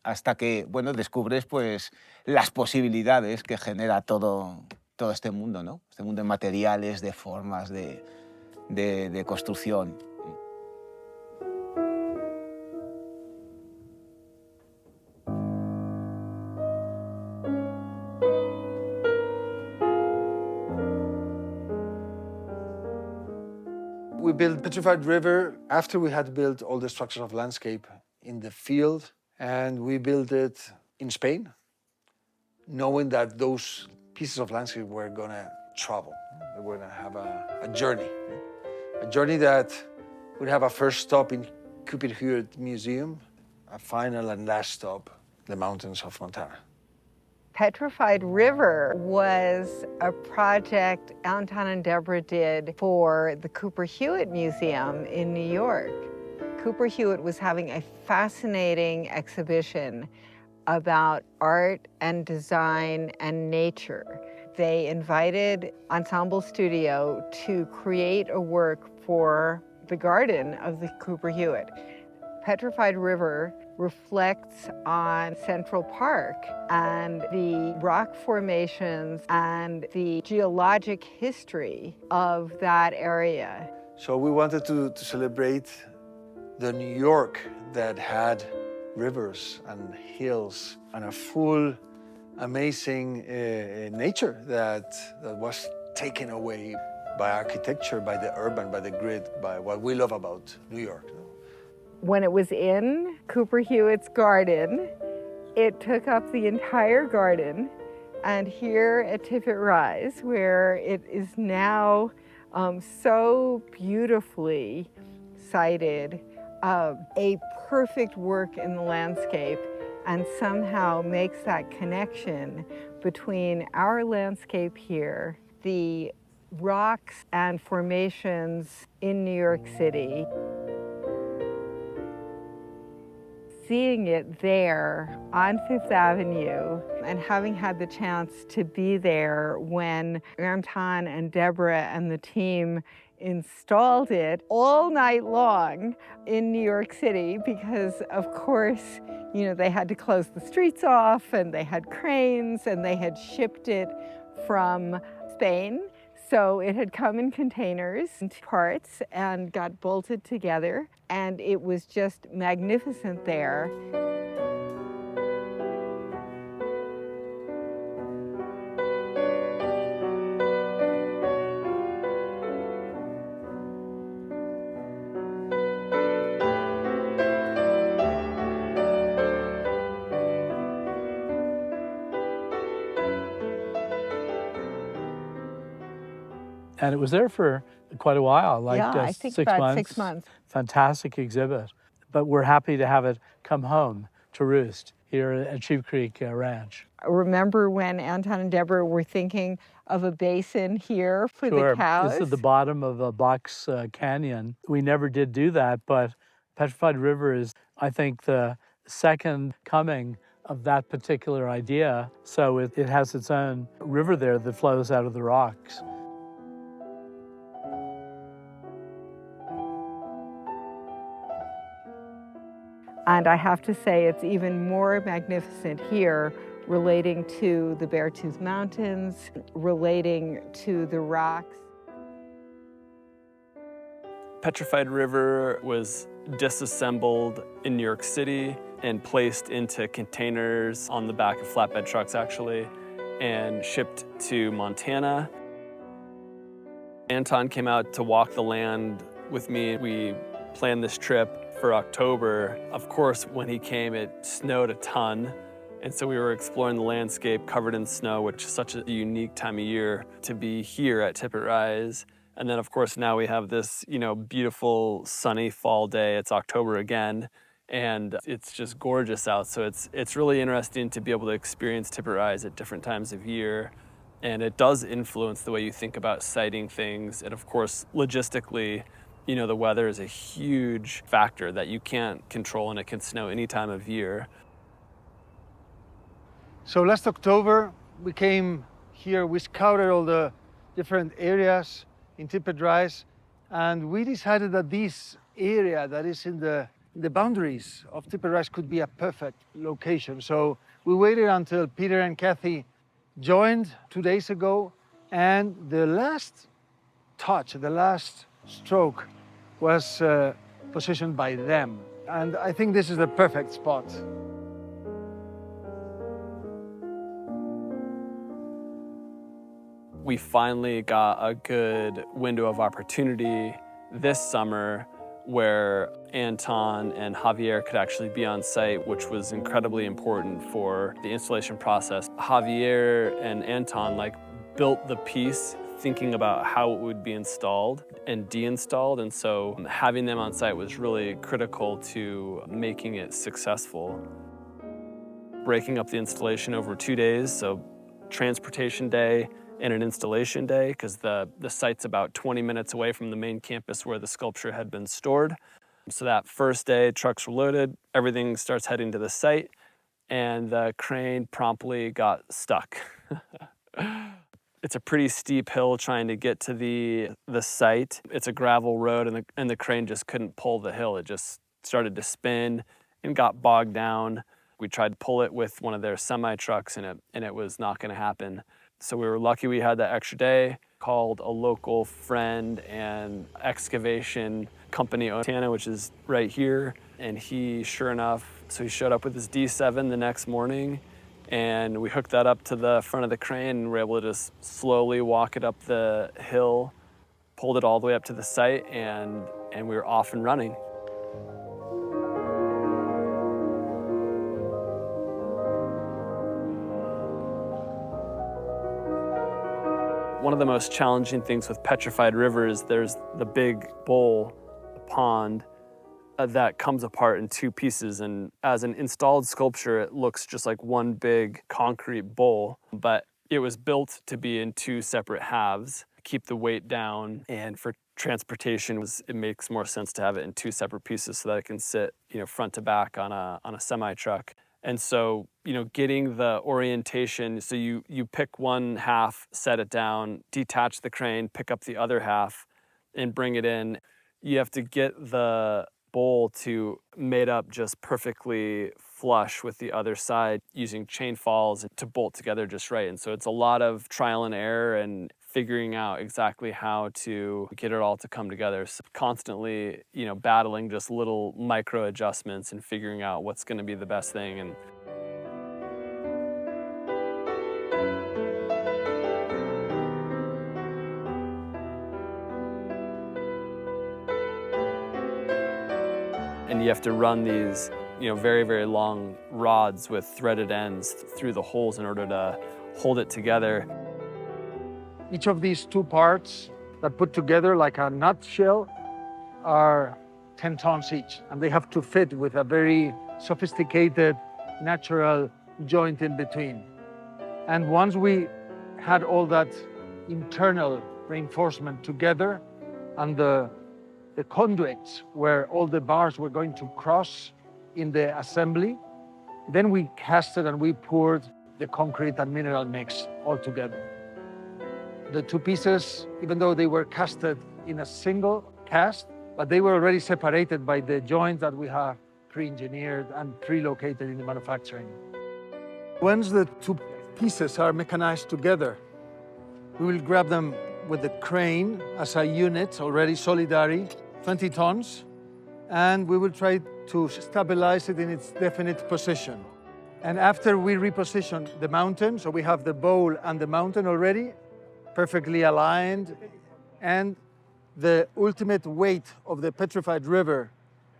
hasta que bueno, descubres pues, las posibilidades que genera todo este mundo, ¿no? Este mundo de materiales, de formas, de construcción. We built Petrified River after we had built all the structures of landscape in the field, and we built it in Spain, knowing that those pieces of landscape were gonna travel. They were gonna have a journey that would have a first stop in 𝘓𝘓𝘓𝘓 Museum, a final and last stop, the mountains of Montana. Petrified River was a project Antón and Deborah did for the 𝘓𝘓𝘓𝘓 Museum in New York. 𝘓𝘓𝘓𝘓𝘓 was having a fascinating exhibition about art and design and nature. They invited Ensemble Studio to create a work for the garden of the 𝘓𝘓𝘓𝘓𝘓. Petrified River reflects on Central Park and the rock formations and the geologic history of that area. So we wanted to celebrate the New York that had rivers and hills and a full, amazing nature that was taken away by architecture, by the urban, by the grid, by what we love about New York. When it was in 𝘓𝘓𝘓𝘓𝘓's garden, it took up the entire garden. And here at Tippet Rise, where it is now so beautifully sited, a perfect work in the landscape, and somehow makes that connection between our landscape here, the rocks and formations in New York City. Seeing it there on Fifth Avenue and having had the chance to be there when Antón and Deborah and the team installed it all night long in New York City, because of course, you know, they had to close the streets off and they had cranes and they had shipped it from Spain. So it had come in containers and parts and got bolted together, and it was just magnificent there. And it was there for quite a while, like yeah, I think 6 about months. 6 months. Fantastic exhibit. But we're happy to have it come home to roost here at Sheep Creek Ranch. Remember when Anton and Deborah were thinking of a basin here for the cows? It's at the bottom of a box canyon. We never did do that, but Petrified River is, I think, the second coming of that particular idea. So it has its own river there that flows out of the rocks. And I have to say it's even more magnificent here, relating to the Beartooth Mountains, relating to the rocks. Petrified River was disassembled in New York City and placed into containers on the back of flatbed trucks, actually, and shipped to Montana. Anton came out to walk the land with me. We planned this trip for October. Of course, when he came, it snowed a ton. And so we were exploring the landscape covered in snow, which is such a unique time of year to be here at Tippet Rise. And then, of course, now we have this, beautiful sunny fall day. It's October again, and it's just gorgeous out. So it's really interesting to be able to experience Tippet Rise at different times of year. And it does influence the way you think about sighting things. And of course, logistically, the weather is a huge factor that you can't control, and it can snow any time of year. So last October, we came here, we scouted all the different areas in Tippet Rise, and we decided that this area that is in the boundaries of Tippet Rise could be a perfect location. So we waited until Peter and Kathy joined 2 days ago, and the last touch, the last stroke was positioned by them. And I think this is the perfect spot. We finally got a good window of opportunity this summer where Anton and Javier could actually be on site, which was incredibly important for the installation process. Javier and Anton built the piece thinking about how it would be installed and deinstalled, and so having them on site was really critical to making it successful. Breaking up the installation over 2 days, so transportation day and an installation day, because the site's about 20 minutes away from the main campus where the sculpture had been stored. So that first day, trucks were loaded, everything starts heading to the site, and the crane promptly got stuck. It's a pretty steep hill trying to get to the site. It's a gravel road, and the crane just couldn't pull the hill. It just started to spin and got bogged down. We tried to pull it with one of their semi-trucks, and it was not going to happen. So we were lucky we had that extra day, called a local friend and excavation company, Montana, which is right here. And he, sure enough, so he showed up with his D7 the next morning, and we hooked that up to the front of the crane and were able to just slowly walk it up the hill, pulled it all the way up to the site, and we were off and running. One of the most challenging things with Petrified River is there's the big bowl, the pond, that comes apart in two pieces. And as an installed sculpture, it looks just like one big concrete bowl, but it was built to be in two separate halves, keep the weight down. And for transportation, it makes more sense to have it in two separate pieces so that it can sit, front to back on a semi-truck. And so, getting the orientation, so you pick one half, set it down, detach the crane, pick up the other half, and bring it in. You have to get the bowl to mate up just perfectly flush with the other side using chain falls to bolt together just right. And so it's a lot of trial and error and figuring out exactly how to get it all to come together. So constantly, battling just little micro adjustments and figuring out what's going to be the best thing. And you have to run these, very, very long rods with threaded ends through the holes in order to hold it together. Each of these two parts that put together like a nutshell are 10 tons each. And they have to fit with a very sophisticated natural joint in between. And once we had all that internal reinforcement together and the conduits where all the bars were going to cross in the assembly, then we casted and we poured the concrete and mineral mix all together. The two pieces, even though they were casted in a single cast, but they were already separated by the joints that we have pre-engineered and pre-located in the manufacturing. Once the two pieces are mechanized together, we will grab them with the crane as a unit, already solidary, 20 tons, and we will try to stabilize it in its definite position. And after we reposition the mountain, so we have the bowl and the mountain already perfectly aligned, and the ultimate weight of the petrified river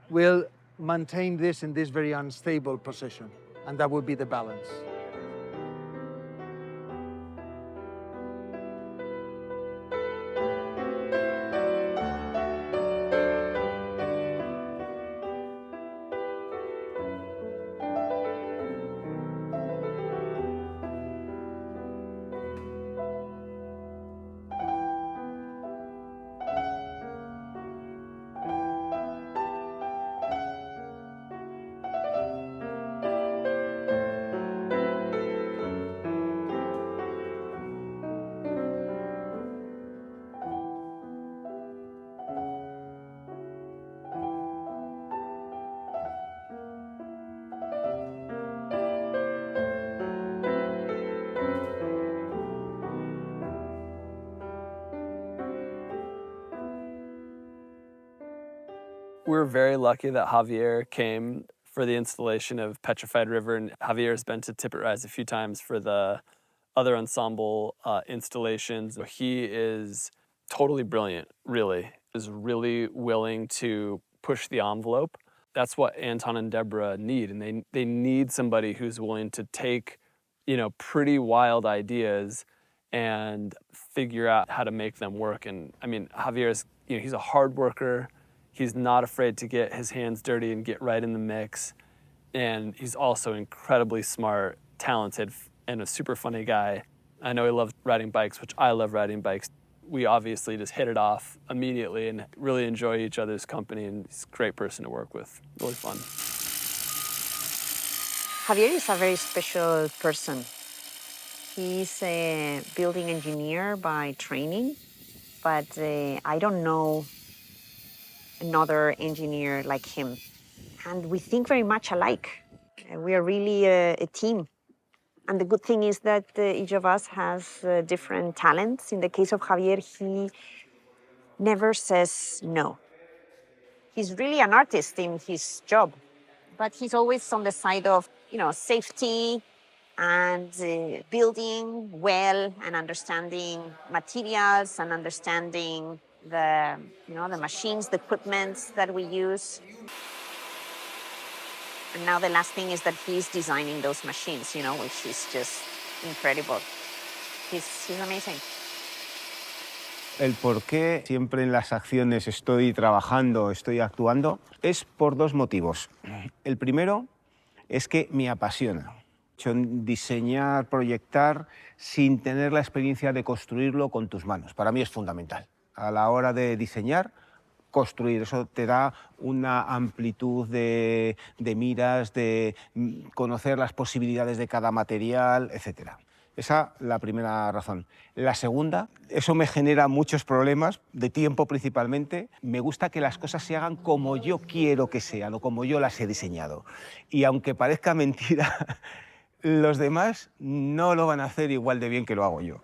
will maintain this in this very unstable position, and that would be the balance. We're very lucky that Javier came for the installation of Petrified River, and Javier has been to Tippet Rise a few times for the other ensemble installations. He is totally brilliant, really. Is really willing to push the envelope. That's what Antón and 𝘠𝘠𝘠 need, and they need somebody who's willing to take, pretty wild ideas and figure out how to make them work. And I mean, Javier's, he's a hard worker. He's not afraid to get his hands dirty and get right in the mix. And he's also incredibly smart, talented, and a super funny guy. I know he loves riding bikes, which I love riding bikes. We obviously just hit it off immediately and really enjoy each other's company, and he's a great person to work with. Really fun. Javier is a very special person. He's a building engineer by training, but I don't know another engineer like him. And we think very much alike. We are really a team. And the good thing is that each of us has different talents. In the case of Javier, he never says no. He's really an artist in his job, but he's always on the side of, safety and building well and understanding materials and understanding the machines, the equipment that we use. And now the last thing is that he's designing those machines, which is just incredible. He's amazing. El por qué siempre en las acciones estoy trabajando, estoy actuando, es por dos motivos. El primero es que me apasiona. Diseñar, proyectar sin tener la experiencia de construirlo con tus manos. Para mí es fundamental. A la hora de diseñar, construir, eso te da una amplitud de miras, de conocer las posibilidades de cada material, etc. Esa es la primera razón. La segunda, eso me genera muchos problemas, de tiempo principalmente. Me gusta que las cosas se hagan como yo quiero que sean o como yo las he diseñado. Y aunque parezca mentira, los demás no lo van a hacer igual de bien que lo hago yo.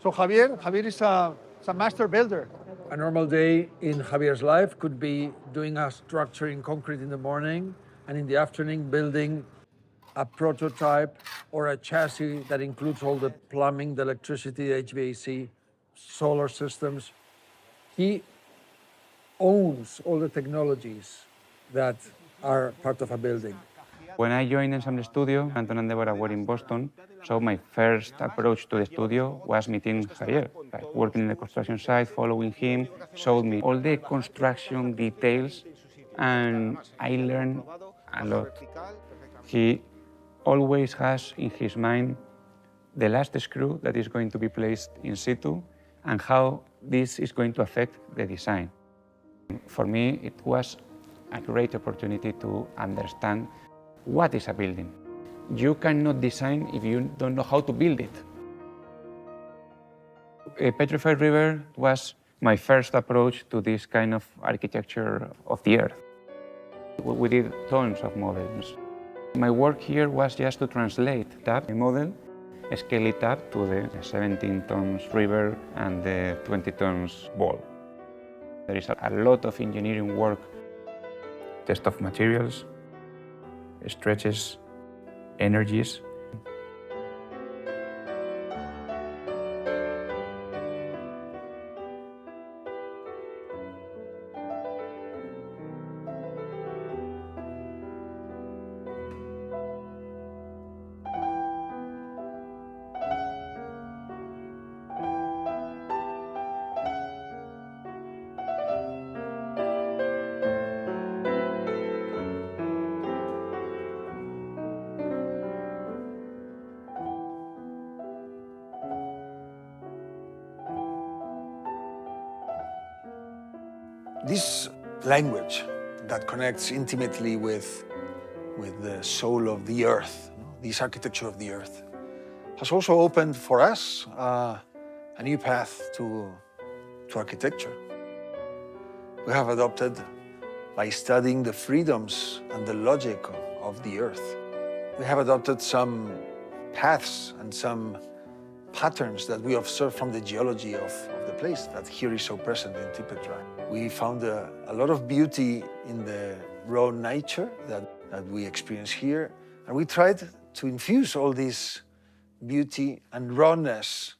So Javier is a master builder. A normal day in Javier's life could be doing a structure in concrete in the morning and in the afternoon building a prototype or a chassis that includes all the plumbing, the electricity, the HVAC, solar systems. He owns all the technologies that are part of a building. When I joined Ensemble Studio, Antón and Deborah were in Boston, so my first approach to the studio was meeting Javier, like working in the construction site, following him, showed me all the construction details, and I learned a lot. He always has in his mind the last screw that is going to be placed in situ and how this is going to affect the design. For me, it was a great opportunity to understand what is a building. You cannot design if you don't know how to build it. A petrified river was my first approach to this kind of architecture of the earth. We did tons of models. My work here was just to translate that model, scale it up to the 17 tons river and the 20 tons wall. There is a lot of engineering work, test of materials, stretches, energies. This language that connects intimately with the soul of the earth, this architecture of the earth, has also opened for us a new path to architecture. We have adopted, by studying the freedoms and the logic of the earth, we have adopted some paths and some patterns that we observe from the geology of the place that here is so present in Tippet Rise. We found a lot of beauty in the raw nature that we experience here, and we tried to infuse all this beauty and rawness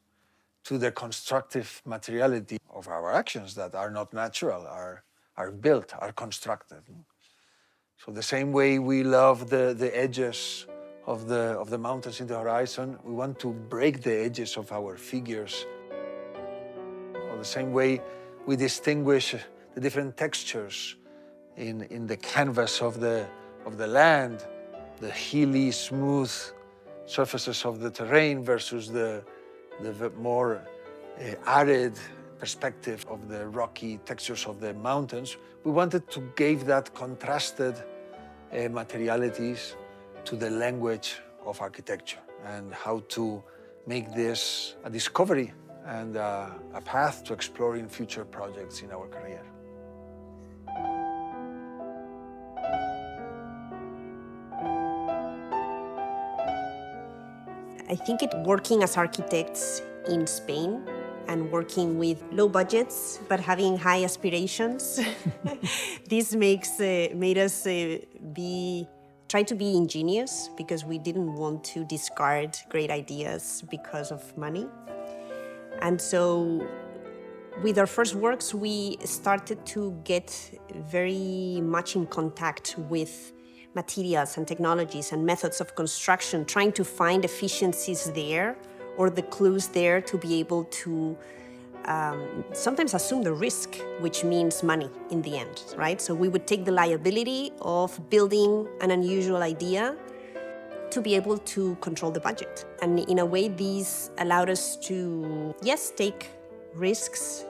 to the constructive materiality of our actions that are not natural, are built, are constructed. So the same way we love the edges of the mountains in the horizon, we want to break the edges of our figures. Or the same way we distinguish the different textures in the canvas of the land, the hilly, smooth surfaces of the terrain versus the more arid perspective of the rocky textures of the mountains. We wanted to give that contrasted materialities to the language of architecture and how to make this a discovery and a path to exploring future projects in our career. I think working as architects in Spain and working with low budgets but having high aspirations, this made us try to be ingenious because we didn't want to discard great ideas because of money. And so with our first works, we started to get very much in contact with materials and technologies and methods of construction, trying to find efficiencies there or the clues there to be able to sometimes assume the risk, which means money in the end, right? So we would take the liability of building an unusual idea to be able to control the budget. And in a way, these allowed us to, yes, take risks,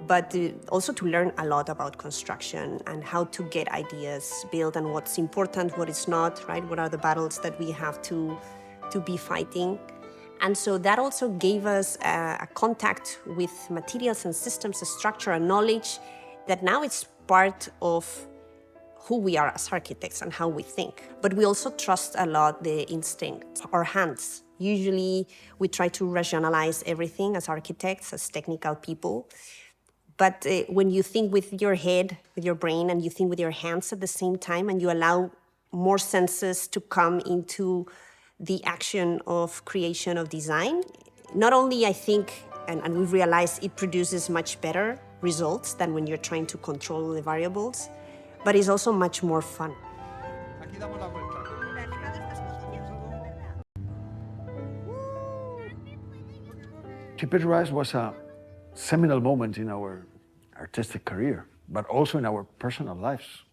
but also to learn a lot about construction and how to get ideas built and what's important, what is not, right? What are the battles that we have to be fighting? And so that also gave us a contact with materials and systems, a structure, a knowledge that now it's part of who we are as architects and how we think. But we also trust a lot the instinct, our hands. Usually we try to rationalize everything as architects, as technical people. But when you think with your head, with your brain, and you think with your hands at the same time, and you allow more senses to come into the action of creation of design, not only I think, and we've realized it produces much better results than when you're trying to control the variables, but it's also much more fun. Aquí damos la vuelta. Tippet Rise was a seminal moment in our artistic career, but also in our personal lives.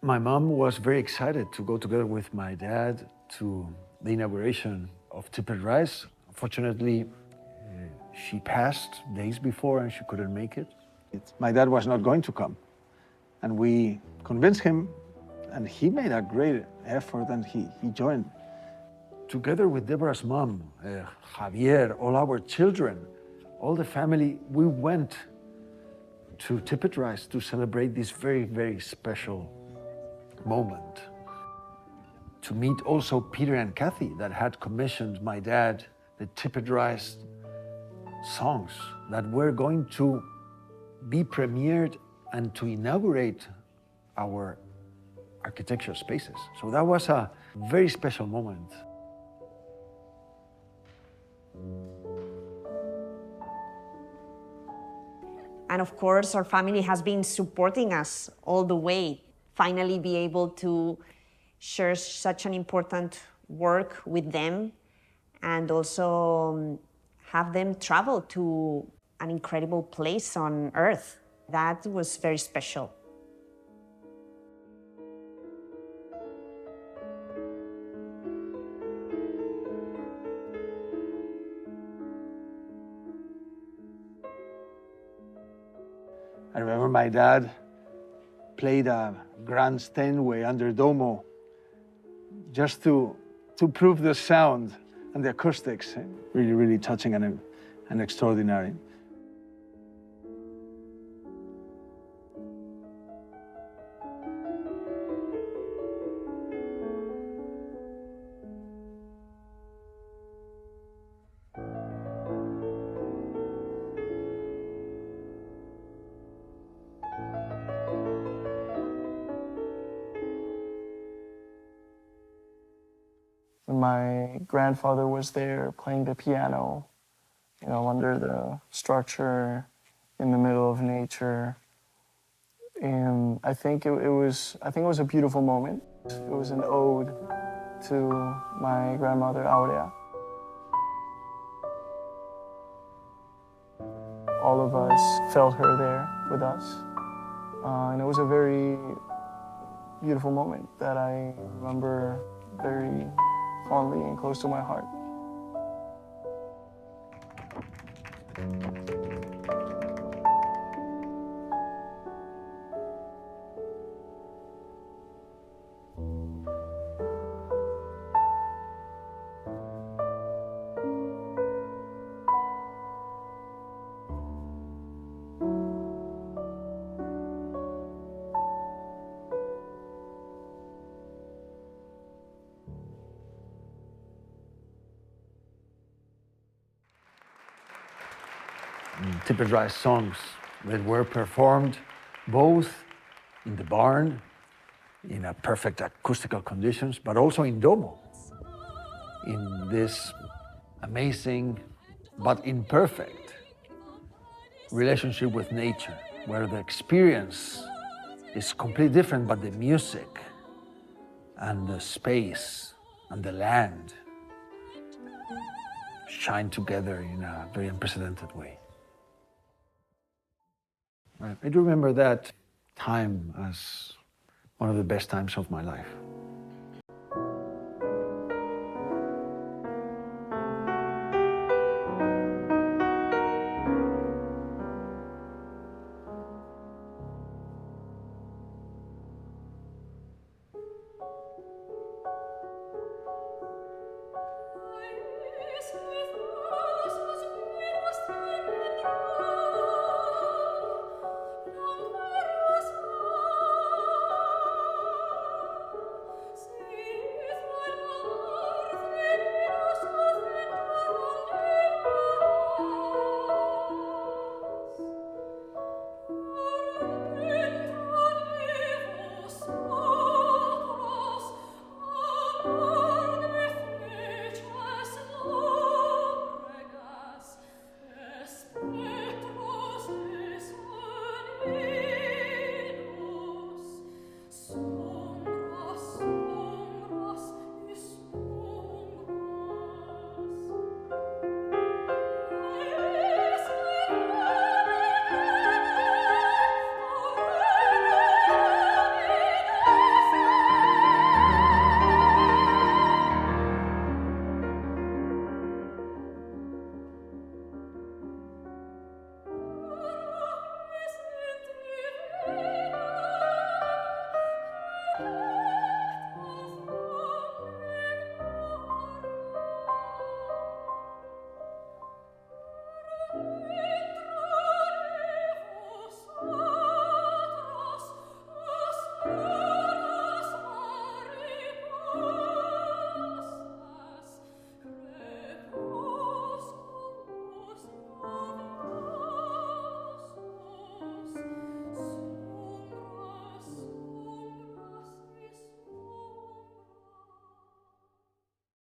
My mom was very excited to go together with my dad to the inauguration of Tippet Rise. Unfortunately, she passed days before and she couldn't make it. My dad was not going to come, and we convinced him, and he made a great effort and he joined. Together with Deborah's mom, Javier, all our children, all the family, we went to Tippet Rise to celebrate this very, very special moment. To meet also Peter and Kathy that had commissioned my dad the Tippet Rise songs that were going to be premiered and to inaugurate our architecture spaces. So that was a very special moment. And of course, our family has been supporting us all the way. Finally be able to share such an important work with them and also have them travel to an incredible place on Earth. That was very special. I remember my dad played a grand Steinway under Domo just to prove the sound and the acoustics. Really, really touching and extraordinary. My grandfather was there playing the piano, you know, under the structure, in the middle of nature. And I think it was a beautiful moment. It was an ode to my grandmother, 𝘠𝘠𝘢𝘠𝘠. All of us felt her there with us. And it was a very beautiful moment that I remember very fondly and close to my heart. Tippet Rise songs that were performed both in the barn, in a perfect acoustical conditions, but also in Domo, in this amazing but imperfect relationship with nature, where the experience is completely different, but the music and the space and the land shine together in a very unprecedented way. I do remember that time as one of the best times of my life.